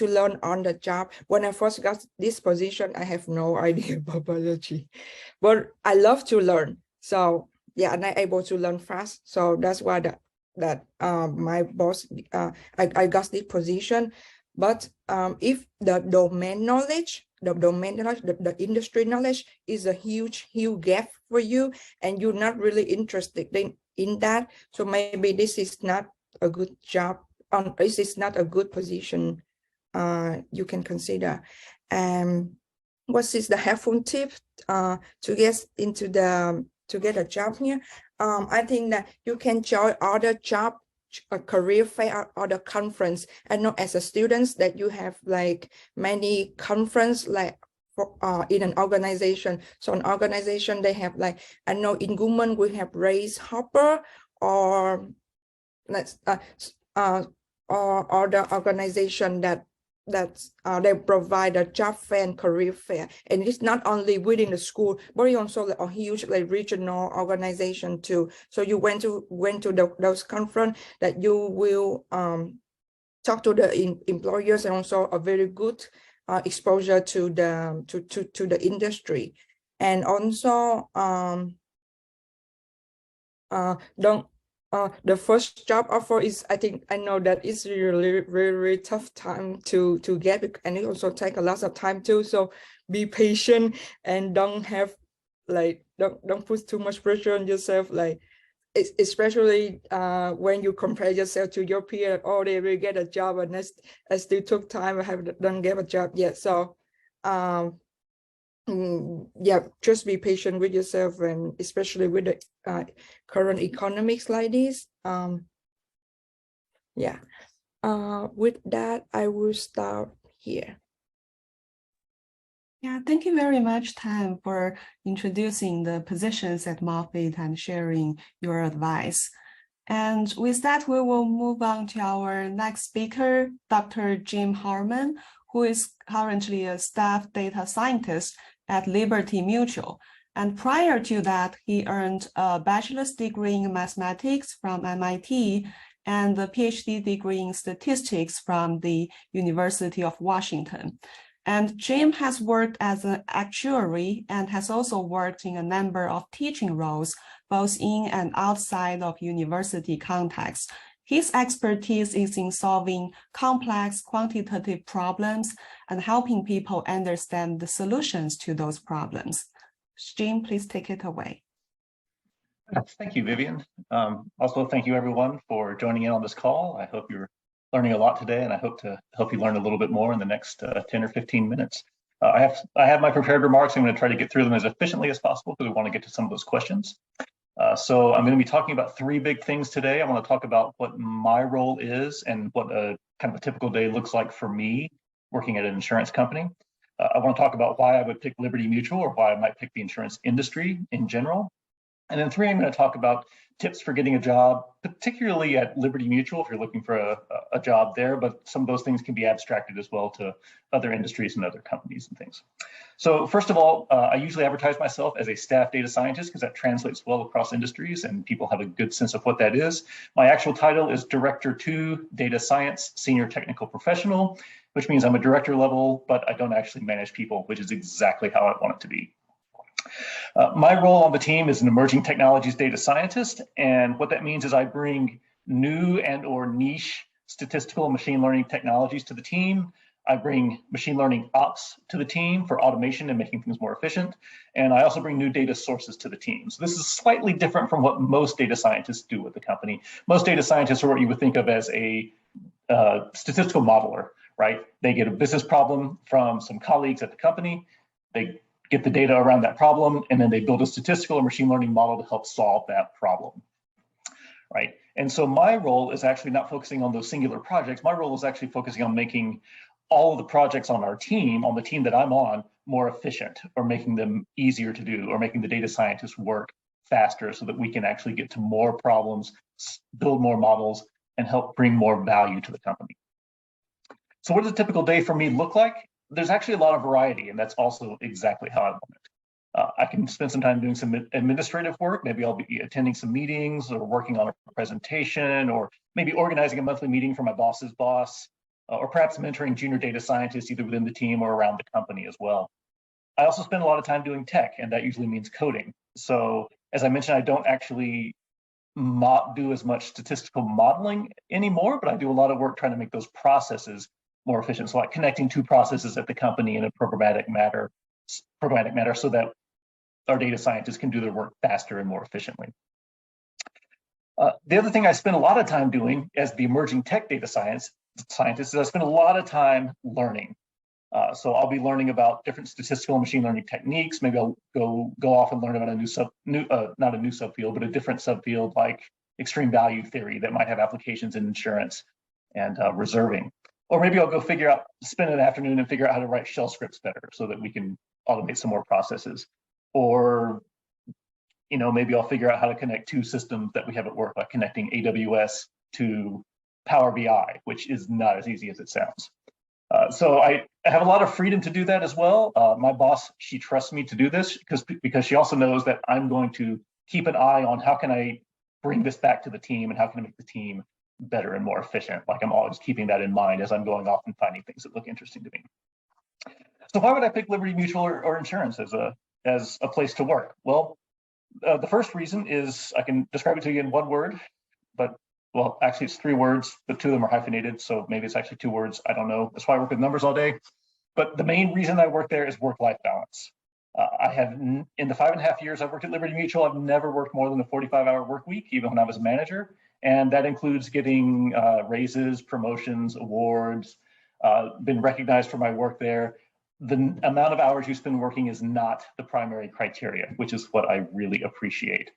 learn on the job. When I first got this position, I have no idea about biology, but I love to learn. So yeah, and I'm able to learn fast. So that's why my boss, I got this position. But if the domain knowledge, the industry knowledge is a huge gap for you, and you're not really interested in that, so maybe this is not a good job. This is not a good position you can consider. What is the helpful tip to get a job here? I think that you can join other job, a career fair or the conference. I know as a student that you have like many conference like in an organization. So an organization, they have like, I know in Nguyen we have Race Hopper, or let's or the organization that they provide a job fair and career fair, and it's not only within the school, but it's also like a huge like regional organization too. So you went to those conference that you will talk to the employers, and also a very good exposure to the industry. And also the first job offer is, I know that it's really very tough time to get, and it also take a lot of time too. So be patient and don't put too much pressure on yourself, like especially when you compare yourself to your peer. Oh, they will get a job, and I still took time, I don't get a job yet. So yeah, just be patient with yourself, and especially with the current economics like this. Yeah, with that, I will start here. Yeah, thank you very much, Thanh, for introducing the positions at Moffit and sharing your advice. And with that, we will move on to our next speaker, Dr. Jim Harmon, who is currently a staff data scientist at Liberty Mutual. And prior to that, he earned a bachelor's degree in mathematics from MIT and a PhD degree in statistics from the University of Washington. And Jim has worked as an actuary and has also worked in a number of teaching roles, both in and outside of university contexts. His expertise is in solving complex quantitative problems and helping people understand the solutions to those problems. Jim, please take it away. Thank you, Vivian. Also, thank you everyone for joining in on this call. I hope you're learning a lot today, and I hope to help you learn a little bit more in the next 10 or 15 minutes. I have my prepared remarks. I'm going to try to get through them as efficiently as possible because we want to get to some of those questions. So I'm going to be talking about three big things today. I want to talk about what my role is and what a kind of a typical day looks like for me working at an insurance company. I want to talk about why I would pick Liberty Mutual, or why I might pick the insurance industry in general. And then 3, I'm going to talk about tips for getting a job, particularly at Liberty Mutual if you're looking for a job there, but some of those things can be abstracted as well to other industries and other companies and things. So first of all, I usually advertise myself as a staff data scientist because that translates well across industries and people have a good sense of what that is. My actual title is Director 2 Data Science Senior Technical Professional, which means I'm a director level, but I don't actually manage people, which is exactly how I want it to be. My role on the team is an emerging technologies data scientist, and what that means is I bring new and or niche statistical and machine learning technologies to the team. I bring machine learning ops to the team for automation and making things more efficient, and I also bring new data sources to the team. So this is slightly different from what most data scientists do with the company. Most data scientists are what you would think of as a statistical modeler, right? They get a business problem from some colleagues at the company, they get the data around that problem, and then they build a statistical or machine learning model to help solve that problem, right? And so my role is actually not focusing on those singular projects. My role is actually focusing on making all of the projects on our team, on the team that I'm on, more efficient, or making them easier to do, or making the data scientists work faster so that we can actually get to more problems, build more models, and help bring more value to the company. So what does a typical day for me look like? There's actually a lot of variety, and that's also exactly how I want it. I can spend some time doing some administrative work. Maybe I'll be attending some meetings or working on a presentation, or maybe organizing a monthly meeting for my boss's boss, or perhaps mentoring junior data scientists either within the team or around the company as well. I also spend a lot of time doing tech, and that usually means coding. So as I mentioned, I don't actually do as much statistical modeling anymore, but I do a lot of work trying to make those processes more efficient. So like connecting 2 processes at the company in a programmatic matter so that our data scientists can do their work faster and more efficiently. The other thing I spend a lot of time doing as the emerging tech data scientist is I spend a lot of time learning. So I'll be learning about different statistical and machine learning techniques. Maybe I'll go off and learn about not a new subfield, but a different subfield like extreme value theory that might have applications in insurance and reserving. Or maybe I'll go spend an afternoon and figure out how to write shell scripts better so that we can automate some more processes. Or, maybe I'll figure out how to connect 2 systems that we have at work, like connecting AWS to Power BI, which is not as easy as it sounds. So I have a lot of freedom to do that as well. My boss, she trusts me to do this because she also knows that I'm going to keep an eye on how can I bring this back to the team and how can I make the team better and more efficient. Like I'm always keeping that in mind as I'm going off and finding things that look interesting to me. So why would I pick Liberty Mutual or insurance as a place to work? Well, the first reason is I can describe it to you in 1 word, but well, actually it's 3 words, but 2 of them are hyphenated. So maybe it's actually 2 words. I don't know. That's why I work with numbers all day. But the main reason I work there is work-life balance. I have, in the 5.5 years I've worked at Liberty Mutual, I've never worked more than a 45-hour work week, even when I was a manager. And that includes getting raises, promotions, awards, been recognized for my work there. The amount of hours you spend working is not the primary criteria, which is what I really appreciate.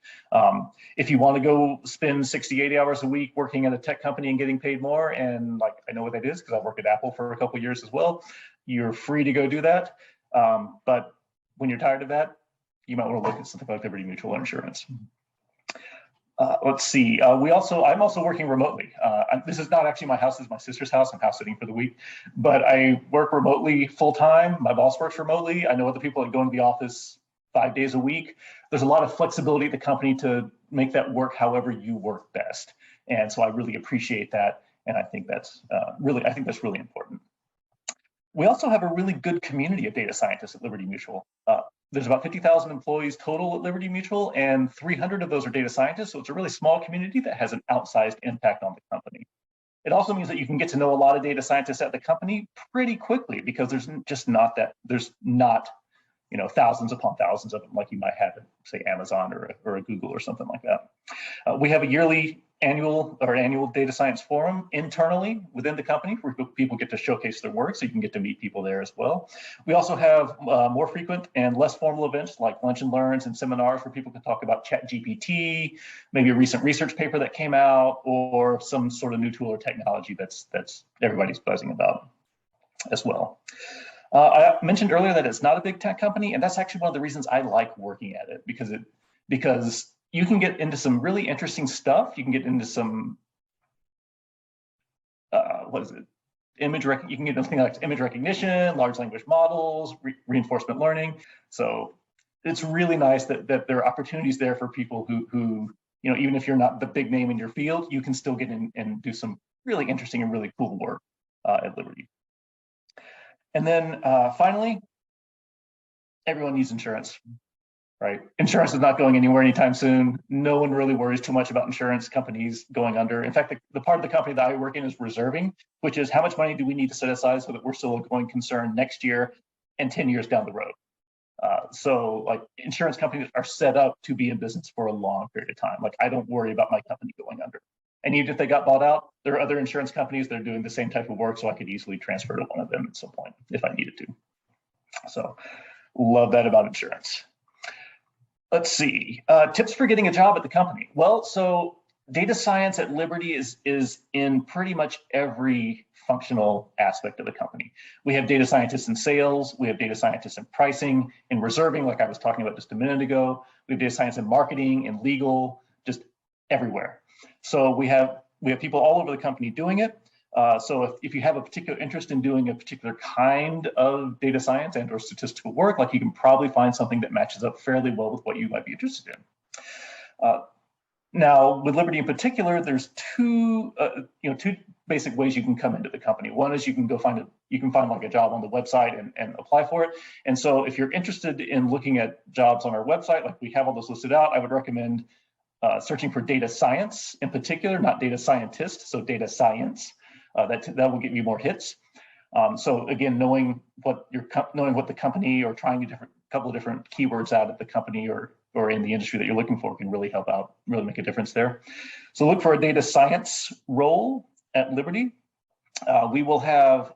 If you want to go spend 60, 80 hours a week working at a tech company and getting paid more, and like I know what that is because I worked at Apple for a couple of years as well, you're free to go do that. But when you're tired of that, you might want to look at something like Liberty Mutual Insurance. Let's see. I'm also working remotely. This is not actually my house. This is my sister's house. I'm house sitting for the week, but I work remotely full time. My boss works remotely. I know other people that go into the office 5 days a week. There's a lot of flexibility at the company to make that work however you work best. And so I really appreciate that. And I think that's really important. We also have a really good community of data scientists at Liberty Mutual. There's about 50,000 employees total at Liberty Mutual, and 300 of those are data scientists. So it's a really small community that has an outsized impact on the company. It also means that you can get to know a lot of data scientists at the company pretty quickly because there's not thousands upon thousands of them like you might have at, say, Amazon or a Google or something like that. We have a annual data science forum internally within the company where people get to showcase their work, so you can get to meet people there as well. We also have more frequent and less formal events like lunch and learns and seminars where people can talk about ChatGPT, maybe a recent research paper that came out, or some sort of new tool or technology that's everybody's buzzing about as well. I mentioned earlier that it's not a big tech company, and that's actually one of the reasons I like working at it because you can get into some really interesting stuff. You can get into some, what is it? You can get into things like image recognition, large language models, reinforcement learning. So it's really nice that there are opportunities there for people who, you know, even if you're not the big name in your field, you can still get in and do some really interesting and really cool work at Liberty. And then finally, everyone needs insurance, right? Insurance is not going anywhere anytime soon. No one really worries too much about insurance companies going under. In fact, the part of the company that I work in is reserving, which is how much money do we need to set aside so that we're still a going concern next year and 10 years down the road. So like insurance companies are set up to be in business for a long period of time. Like I don't worry about my company going under. And even if they got bought out, there are other insurance companies that are doing the same type of work, so I could easily transfer to one of them at some point if I needed to. So love that about insurance. Let's see, tips for getting a job at the company. Well, so data science at Liberty is in pretty much every functional aspect of the company. We have data scientists in sales, we have data scientists in pricing, in reserving, like I was talking about just a minute ago. We have data science in marketing, in legal, just everywhere. So we have people all over the company doing it. So if you have a particular interest in doing a particular kind of data science and or statistical work, like you can probably find something that matches up fairly well with what you might be interested in. Now, with Liberty in particular, there's two basic ways you can come into the company. One is you can find like a job on the website and apply for it. And so if you're interested in looking at jobs on our website, like we have all those listed out, I would recommend searching for data science in particular, not data scientist, so data science. That will get you more hits. So again, knowing what the company or trying a couple of different keywords out at the company or in the industry that you're looking for can really help out, really make a difference there. So look for a data science role at Liberty. We will have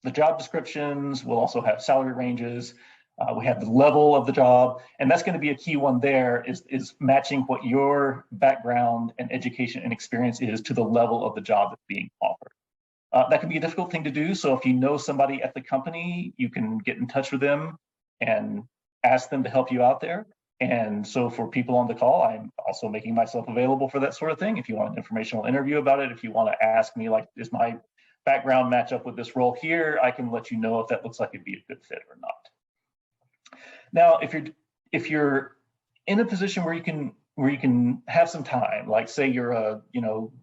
the job descriptions. We'll also have salary ranges. We have the level of the job, and that's going to be a key one there is matching what your background and education and experience is to the level of the job that's being offered. That can be a difficult thing to do. So if you know somebody at the company, you can get in touch with them and ask them to help you out there. And so for people on the call, I'm also making myself available for that sort of thing. If you want an informational interview about it, if you want to ask me, like, does my background match up with this role here, I can let you know if that looks like it'd be a good fit or not. Now, if you're in a position where you can have some time, like say you're a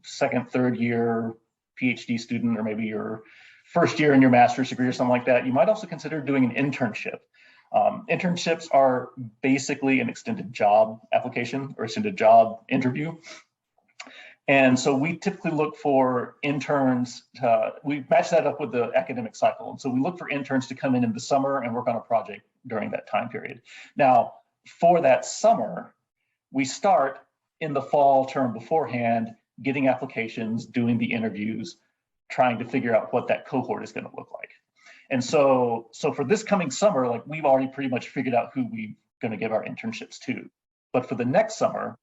second, third year PhD student, or maybe your first year in your master's degree or something like that, you might also consider doing an internship. Internships are basically an extended job application or extended job interview. And so we typically look for interns, we match that up with the academic cycle. And so we look for interns to come in the summer and work on a project during that time period. Now, for that summer, we start in the fall term beforehand, getting applications, doing the interviews, trying to figure out what that cohort is going to look like. And so for this coming summer, like we've already pretty much figured out who we're going to give our internships to. But for the next summer,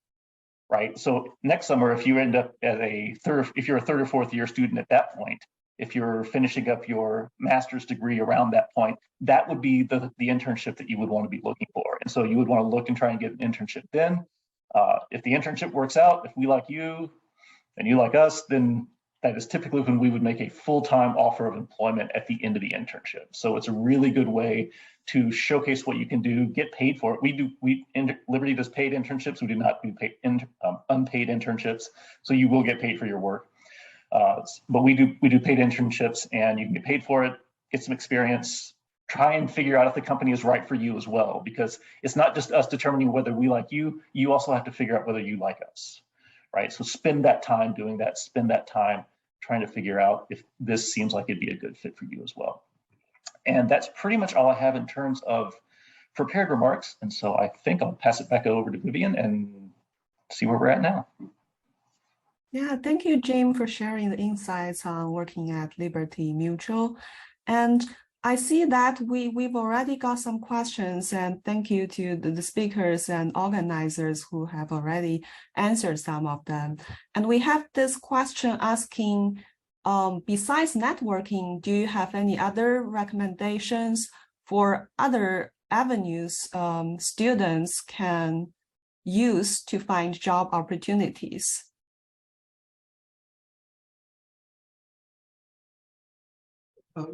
right? So next summer, if you end up at if you're a third or fourth year student at that point, if you're finishing up your master's degree around that point, that would be the internship that you would want to be looking for. And so you would want to look and try and get an internship then. If the internship works out, if we like you and you like us, then that is typically when we would make a full-time offer of employment at the end of the internship. So it's a really good way to showcase what you can do, get paid for it. Liberty does paid internships. We do not do unpaid internships. So you will get paid for your work. But we do paid internships, and you can get paid for it, get some experience, try and figure out if the company is right for you as well, because it's not just us determining whether we like you, you also have to figure out whether you like us, right? So spend that time doing that, spend that time trying to figure out if this seems like it'd be a good fit for you as well. And that's pretty much all I have in terms of prepared remarks. And so I think I'll pass it back over to Vivian and see where we're at now. Yeah, thank you, Jim, for sharing the insights on working at Liberty Mutual. And I see that we've already got some questions, and thank you to the speakers and organizers who have already answered some of them. And we have this question asking, besides networking, do you have any other recommendations for other avenues students can use to find job opportunities?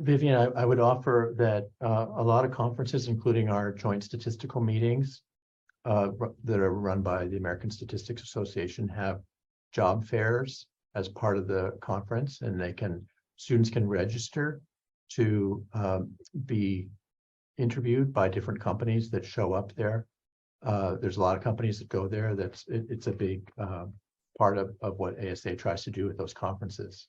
Vivian, I would offer that a lot of conferences, including our joint statistical meetings that are run by the American Statistics Association, have job fairs as part of the conference, and students can register to be interviewed by different companies that show up there. There's a lot of companies that go there. It's a big part of what ASA tries to do with those conferences.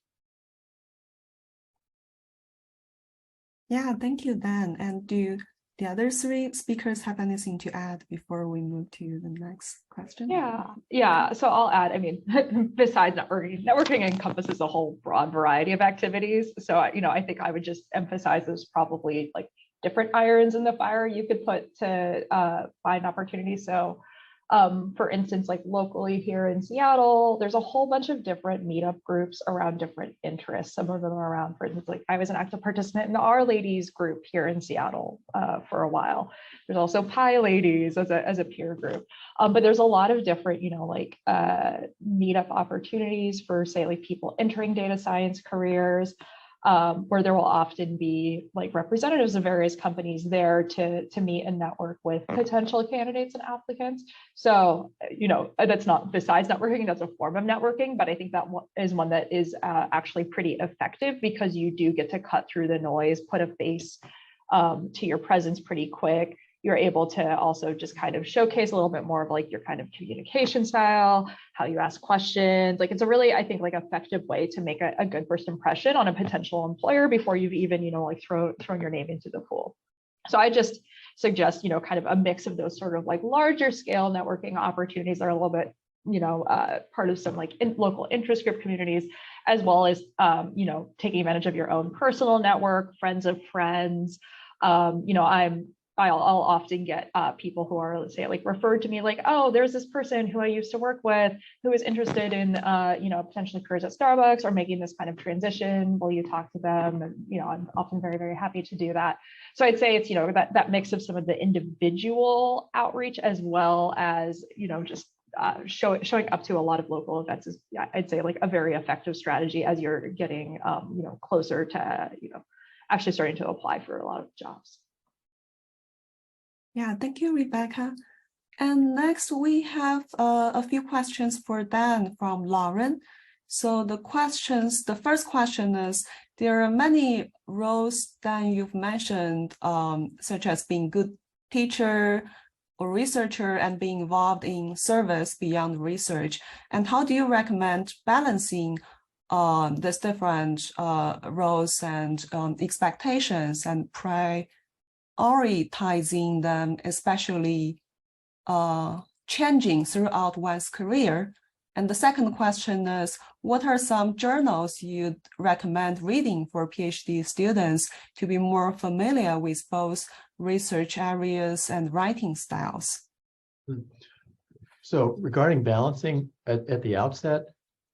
Yeah, thank you, Dan. And do the other three speakers have anything to add before we move to the next question? Yeah. So I'll add, I mean, besides networking encompasses a whole broad variety of activities. So, I think I would just emphasize there's probably like different irons in the fire you could put to find opportunities. So, for instance, like locally here in Seattle, there's a whole bunch of different meetup groups around different interests. Some of them are around, for instance, like I was an active participant in the Our Ladies group here in Seattle for a while. There's also Pi Ladies as a peer group. But there's a lot of different, meetup opportunities for, say, like people entering data science careers, where there will often be like representatives of various companies there to meet and network with potential candidates and applicants. So, that's not, besides networking, that's a form of networking, but I think that is one that is actually pretty effective because you do get to cut through the noise, put a face to your presence pretty quick. You're able to also just kind of showcase a little bit more of like your kind of communication style, how you ask questions. Like it's a really, I think, like effective way to make a good first impression on a potential employer before you've even, like thrown your name into the pool. So I just suggest, kind of a mix of those sort of like larger scale networking opportunities that are a little bit, part of some like local interest group communities, as well as, taking advantage of your own personal network, friends of friends. I'll often get people who are, let's say, like referred to me like, oh, there's this person who I used to work with who is interested in, potentially careers at Starbucks or making this kind of transition. Will you talk to them? And, I'm often very, very happy to do that. So I'd say it's, that mix of some of the individual outreach as well as, just showing up to a lot of local events is, I'd say like a very effective strategy as you're getting, closer to, actually starting to apply for a lot of jobs. Yeah, thank you, Rebecca. And next we have a few questions for Dan from Lauren. So the first question is, there are many roles that you've mentioned, such as being good teacher or researcher and being involved in service beyond research. And how do you recommend balancing these different roles and expectations and prioritizing them, especially changing throughout one's career? And the second question is, what are some journals you'd recommend reading for PhD students to be more familiar with both research areas and writing styles? So regarding balancing at the outset,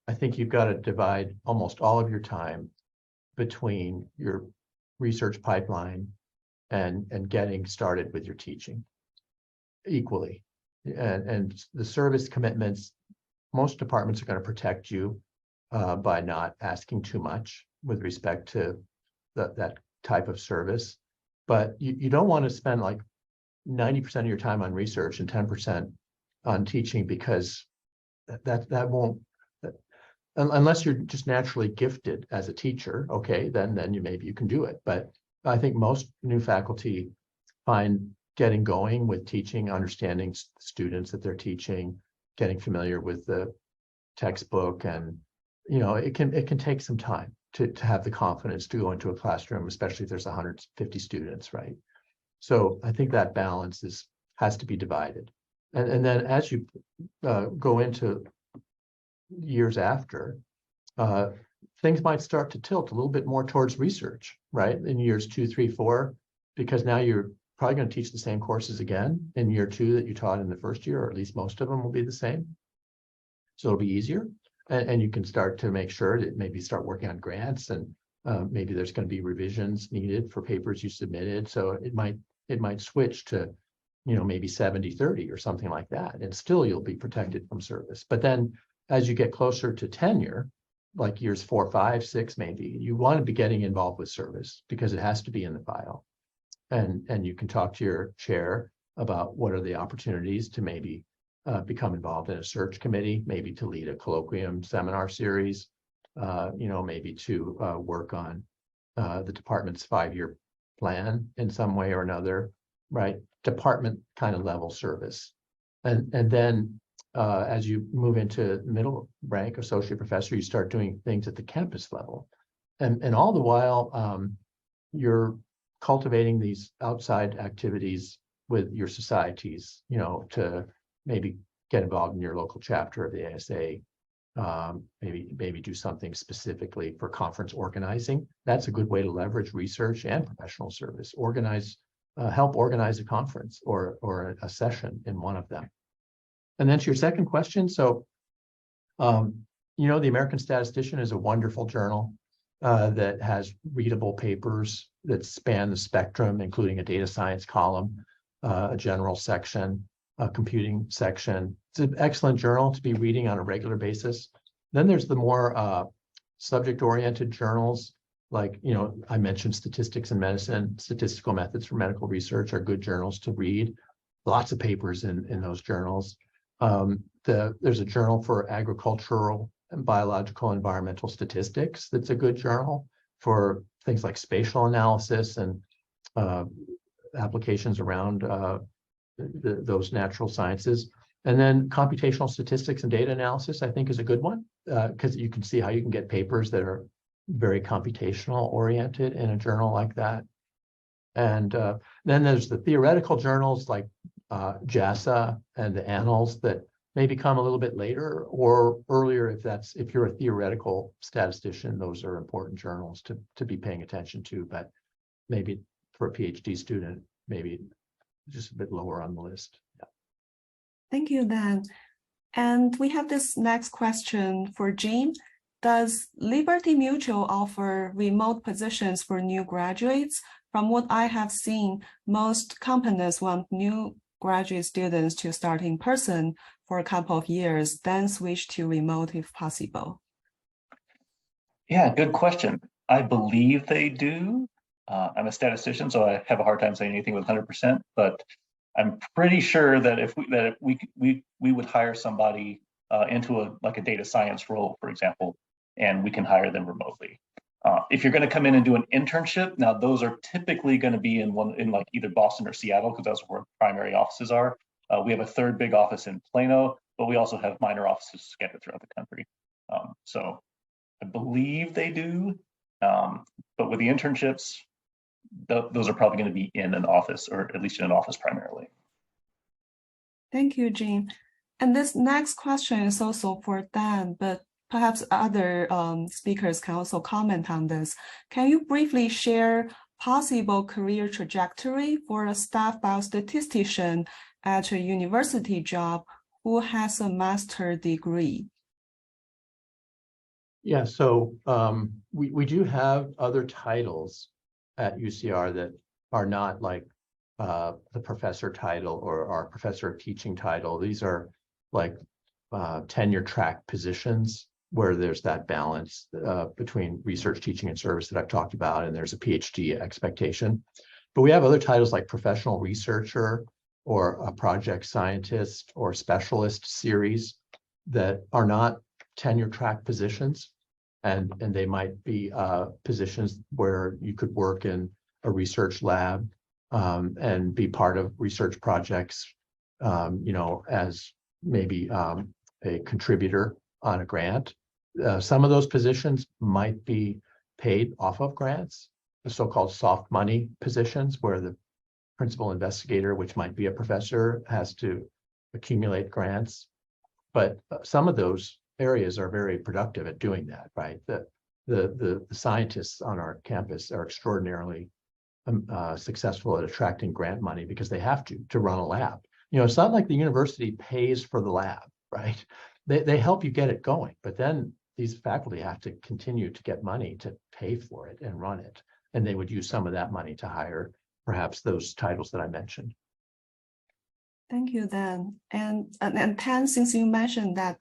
I think you've got to divide almost all of your time between your research pipeline and getting started with your teaching equally. And the service commitments, most departments are going to protect you by not asking too much with respect to that type of service. But you don't want to spend like 90% of your time on research and 10% on teaching, because that won't, unless you're just naturally gifted as a teacher, okay, then maybe you can do it. But I think most new faculty find getting going with teaching, understanding students that they're teaching, getting familiar with the textbook, and it can take some time to have the confidence to go into a classroom, especially if there's 150 students, right? So I think that balance has to be divided, and then as you go into years after, things might start to tilt a little bit more towards research, right? In years 2, 3, 4, because now you're probably going to teach the same courses again in year 2 that you taught in the first year, or at least most of them will be the same. So it'll be easier, and you can start to make sure that maybe start working on grants, and maybe there's going to be revisions needed for papers you submitted. So it might switch to maybe 70-30 or something like that, and still you'll be protected from service. But then as you get closer to tenure, like years 4, 5, 6, maybe, you want to be getting involved with service because it has to be in the file. And you can talk to your chair about what are the opportunities to maybe become involved in a search committee, maybe to lead a colloquium seminar series, maybe to work on the department's 5-year plan in some way or another, right? Department kind of level service. And then as you move into middle rank, associate professor, you start doing things at the campus level. And all the while, you're cultivating these outside activities with your societies, to maybe get involved in your local chapter of the ASA, maybe do something specifically for conference organizing. That's a good way to leverage research and professional service. Help organize a conference or a session in one of them. And then to your second question, so, the American Statistician is a wonderful journal that has readable papers that span the spectrum, including a data science column, a general section, a computing section. It's an excellent journal to be reading on a regular basis. Then there's the more subject-oriented journals, like, I mentioned Statistics in Medicine. Statistical Methods for Medical Research are good journals to read. Lots of papers in those journals. There's a journal for agricultural and biological environmental statistics that's a good journal for things like spatial analysis and applications around those natural sciences. And then computational statistics and data analysis, I think, is a good one, because you can see how you can get papers that are very computational oriented in a journal like that. And then there's the theoretical journals like JASA and the Annals that maybe come a little bit later or earlier if you're a theoretical statistician. Those are important journals to be paying attention to, but maybe for a PhD student, maybe just a bit lower on the list. Yeah. Thank you, Dan. And we have this next question for Jean. Does Liberty Mutual offer remote positions for new graduates? From what I have seen, most companies want new graduate students to start in person for a couple of years, then switch to remote if possible. Yeah, good question. I believe they do. I'm a statistician, so I have a hard time saying anything with 100%, but I'm pretty sure that if we would hire somebody into a data science role, for example, and we can hire them remotely. If you're going to come in and do an internship, now those are typically going to be in like either Boston or Seattle, because that's where primary offices are. We have a third big office in Plano, but we also have minor offices scattered throughout the country. So I believe they do, but with the internships, those are probably going to be in an office, or at least in an office primarily. Thank you, Jean. And this next question is also for Dan, but perhaps other speakers can also comment on this. Can you briefly share possible career trajectory for a staff biostatistician at a university job who has a master's degree? Yeah, so we do have other titles at UCR that are not like the professor title or our professor of teaching title. These are like tenure track positions where there's that balance between research, teaching, and service that I've talked about, and there's a PhD expectation. But we have other titles like professional researcher or a project scientist or specialist series that are not tenure track positions, and they might be positions where you could work in a research lab and be part of research projects, as maybe a contributor on a grant. Some of those positions might be paid off of grants, the so-called soft money positions, where the principal investigator, which might be a professor, has to accumulate grants. But some of those areas are very productive at doing that, right? The scientists on our campus are extraordinarily successful at attracting grant money because they have to run a lab. It's not like the university pays for the lab, right? They help you get it going, but then these faculty have to continue to get money to pay for it and run it. And they would use some of that money to hire perhaps those titles that I mentioned. Thank you, Dan. And Thanh, since you mentioned that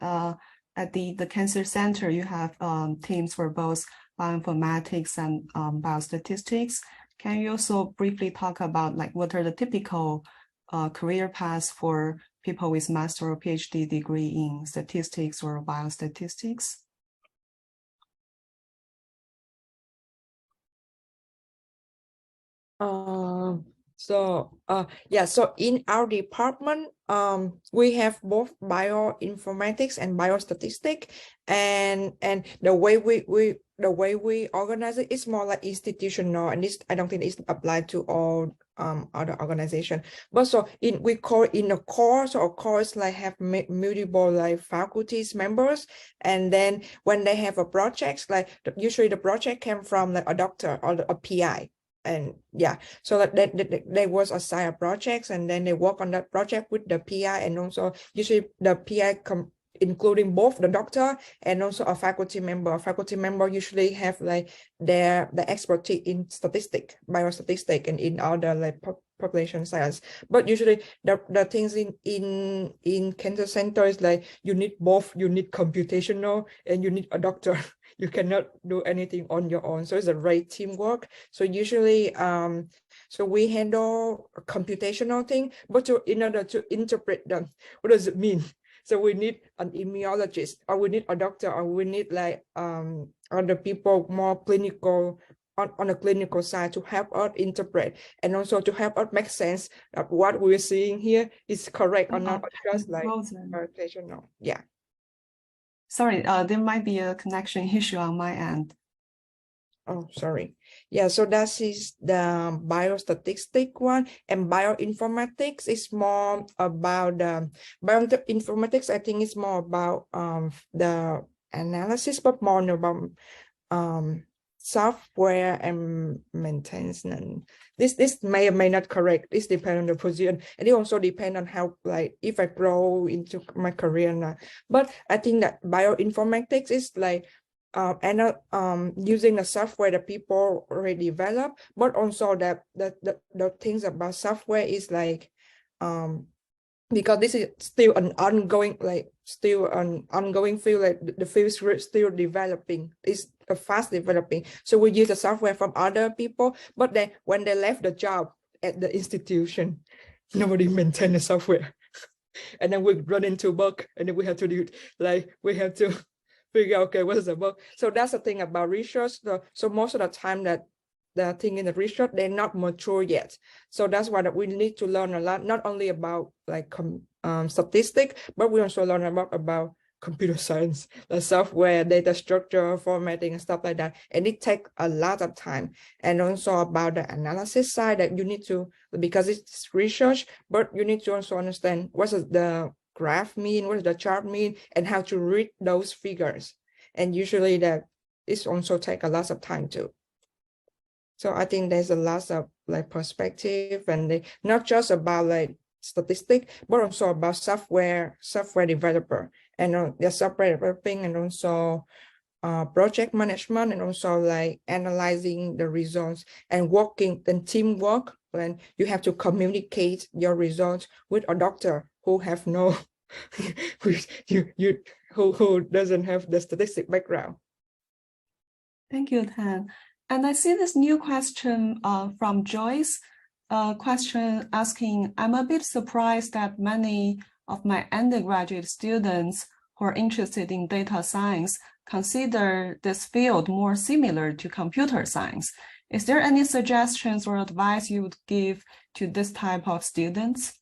at the cancer center, you have teams for both bioinformatics and biostatistics. Can you also briefly talk about like what are the typical career paths for people with master or PhD degree in statistics or biostatistics? So in our department, we have both bioinformatics and biostatistics, and the way we organize it is more like institutional, and this I don't think it's applied to all other organization. But so we call in a course, or course like have multiple like faculties members, and then when they have a project, like usually the project came from like a doctor or a PI. And yeah, so that they was assigned projects, and then they work on that project with the PI, and also usually the PI including both the doctor and also a faculty member. A faculty member usually have like the expertise in biostatistics, and in other like population science. But usually the things in cancer center is like you need both. You need computational and you need a doctor. You cannot do anything on your own. So it's a great teamwork. So usually, so we handle a computational thing, but in order to interpret them, what does it mean? So we need an immunologist, or we need a doctor, or we need like other people more clinical on the clinical side to help us interpret, and also to help us make sense that what we're seeing here is correct or not, or just like computational. Yeah. Sorry, there might be a connection issue on my end. Oh, sorry. Yeah, so that is the biostatistics one, and bioinformatics is more about the bioinformatics. I think it's more about the analysis, but more about software and maintenance. This may or may not correct. This depends on the position, and it also depends on how, like, if I grow into my career or not. But I think that bioinformatics is like using the software that people already develop, but also that the things about software is like because this is still an ongoing field, like the field is still developing. It's fast developing. So we use the software from other people, but then when they left the job at the institution, nobody maintained the software. And then we run into bug, and then we have to do figure out, okay, what is the bug? So that's the thing about research. So most of the time that the thing in the research, they're not mature yet. So that's why that we need to learn a lot, not only about like statistics, but we also learn about computer science, the software, data structure, formatting, and stuff like that. And it takes a lot of time. And also about the analysis side, that you need to, because it's research, but you need to also understand what does the graph mean, what does the chart mean, and how to read those figures. And usually that is also take a lot of time too. So I think there's a lot of like perspective, and not just about like statistics, but also about software developer, and the software developing, and also project management, and also like analyzing the results and working and teamwork when you have to communicate your results with a doctor who have no who doesn't have the statistic background. Thank you, Thanh. And I see this new question from Joyce, question asking, I'm a bit surprised that many of my undergraduate students who are interested in data science consider this field more similar to computer science. Is there any suggestions or advice you would give to this type of students?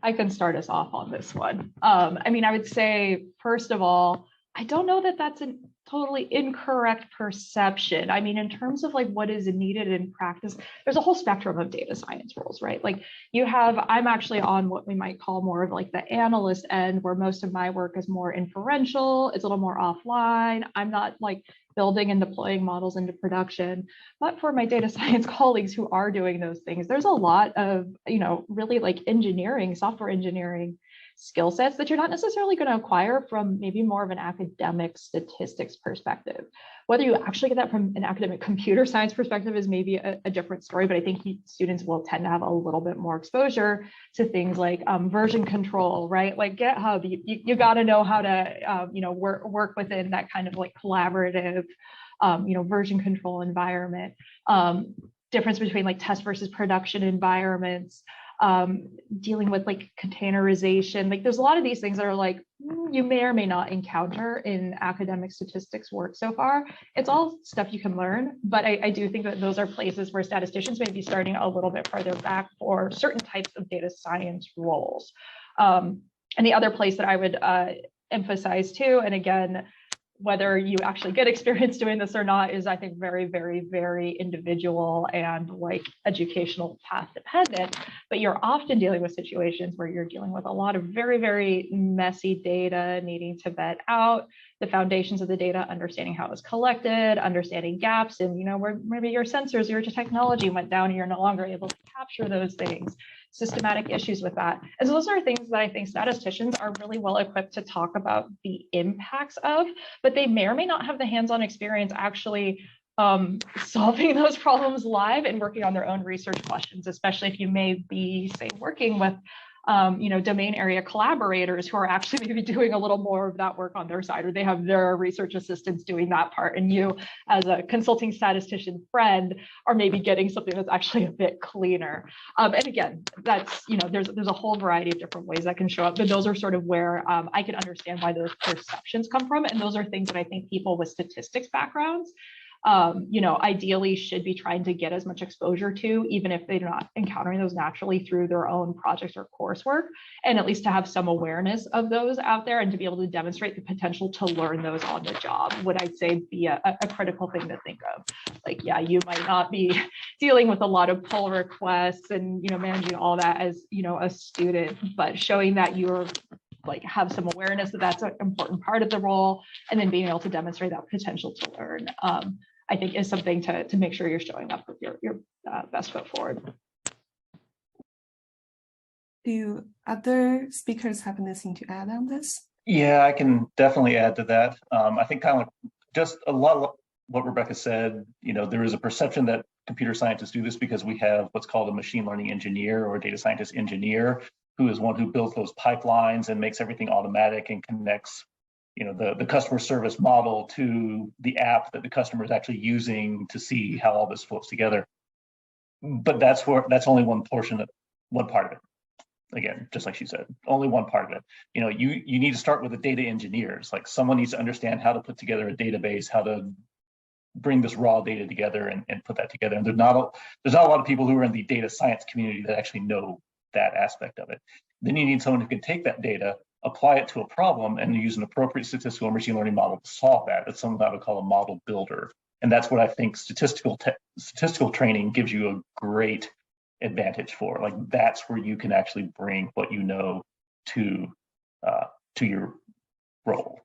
I can start us off on this one. I mean, I would say, first of all, I don't know that that's a totally incorrect perception. I mean, in terms of like what is needed in practice, there's a whole spectrum of data science roles, right? Like I'm actually on what we might call more of like the analyst end, where most of my work is more inferential, it's a little more offline. I'm not like building and deploying models into production. But for my data science colleagues who are doing those things, there's a lot of, really like engineering, software engineering skill sets that you're not necessarily going to acquire from maybe more of an academic statistics perspective. Whether you actually get that from an academic computer science perspective is maybe a different story, but I think students will tend to have a little bit more exposure to things like version control, right? Like GitHub, you got to know how to work within that kind of like collaborative version control environment. Difference between like test versus production environments, dealing with like containerization. Like there's a lot of these things that are like you may or may not encounter in academic statistics work so far. It's all stuff you can learn, but I do think that those are places where statisticians may be starting a little bit further back for certain types of data science roles. And the other place that I would emphasize too, and again, whether you actually get experience doing this or not is, I think, very, very, very individual and like educational path dependent. But you're often dealing with situations where you're dealing with a lot of very, very messy data needing to vet out the foundations of the data, understanding how it was collected, understanding gaps, and where maybe your sensors, your technology went down and you're no longer able to capture those things. Systematic issues with that. And so those are things that I think statisticians are really well equipped to talk about the impacts of, but they may or may not have the hands-on experience actually solving those problems live and working on their own research questions, especially if you may be, say, working with domain area collaborators who are actually maybe doing a little more of that work on their side, or they have their research assistants doing that part, and you as a consulting statistician friend are maybe getting something that's actually a bit cleaner. And again, that's, there's a whole variety of different ways that can show up, but those are sort of where I can understand why those perceptions come from. And those are things that I think people with statistics backgrounds ideally should be trying to get as much exposure to, even if they're not encountering those naturally through their own projects or coursework, and at least to have some awareness of those out there and to be able to demonstrate the potential to learn those on the job would, I'd say, be a critical thing to think of. Like, yeah, you might not be dealing with a lot of pull requests and, managing all that as, a student, but showing that you're have some awareness that that's an important part of the role, and then being able to demonstrate that potential to learn, I think is something to make sure you're showing up with your best foot forward. Do other speakers have anything to add on this? Yeah, I can definitely add to that. I think kind of just a lot of what Rebecca said, there is a perception that computer scientists do this because we have what's called a machine learning engineer or a data scientist engineer, who is one who builds those pipelines and makes everything automatic and connects the customer service model to the app that the customer is actually using to see how all this flows together. But that's only one part of it. Again, just like she said, only one part of it. You need to start with the data engineers. Like, someone needs to understand how to put together a database, how to bring this raw data together and put that together. And there's not a lot of people who are in the data science community that actually know that aspect of it. Then you need someone who can take that data, apply it to a problem, and use an appropriate statistical machine learning model to solve that. That's something I would call a model builder. And that's what I think statistical training gives you a great advantage for. Like, that's where you can actually bring what you know to your role.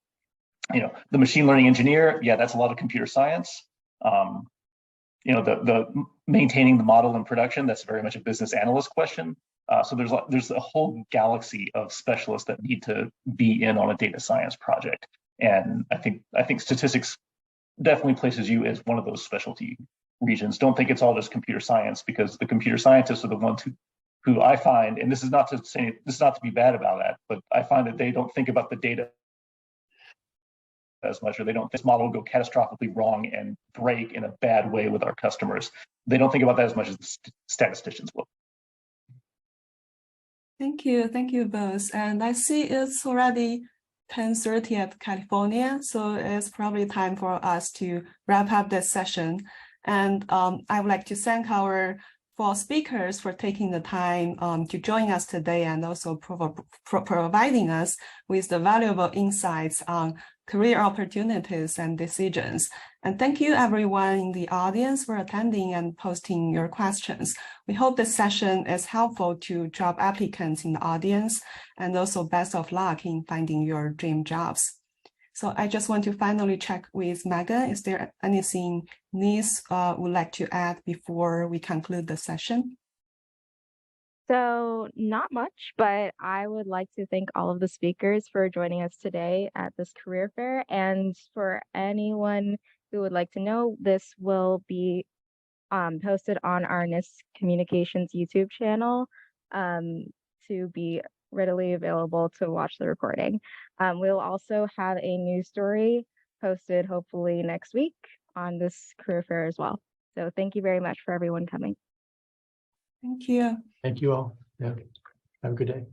The machine learning engineer, yeah, that's a lot of computer science. The maintaining the model in production, that's very much a business analyst question. So there's a whole galaxy of specialists that need to be in on a data science project. And I think statistics definitely places you as one of those specialty regions. Don't think it's all just computer science, because the computer scientists are the ones who I find, and this is not to be bad about that, but I find that they don't think about the data as much, or they don't, this model will go catastrophically wrong and break in a bad way with our customers. They don't think about that as much as the statisticians will. Thank you both. And I see it's already 10:30 at California, so it's probably time for us to wrap up this session. And I would like to thank our 4 speakers for taking the time to join us today, and also providing us with the valuable insights on career opportunities and decisions. And thank you everyone in the audience for attending and posting your questions. We hope this session is helpful to job applicants in the audience, and also best of luck in finding your dream jobs. So I just want to finally check with Megan. Is there anything NISS would like to add before we conclude the session? So not much, but I would like to thank all of the speakers for joining us today at this career fair. And for anyone who would like to know, this will be posted on our NISS Communications YouTube channel to be readily available to watch the recording. We'll also have a news story posted hopefully next week on this career fair as well. So thank you very much for everyone coming. Thank you. Thank you all. Yeah. Have a good day.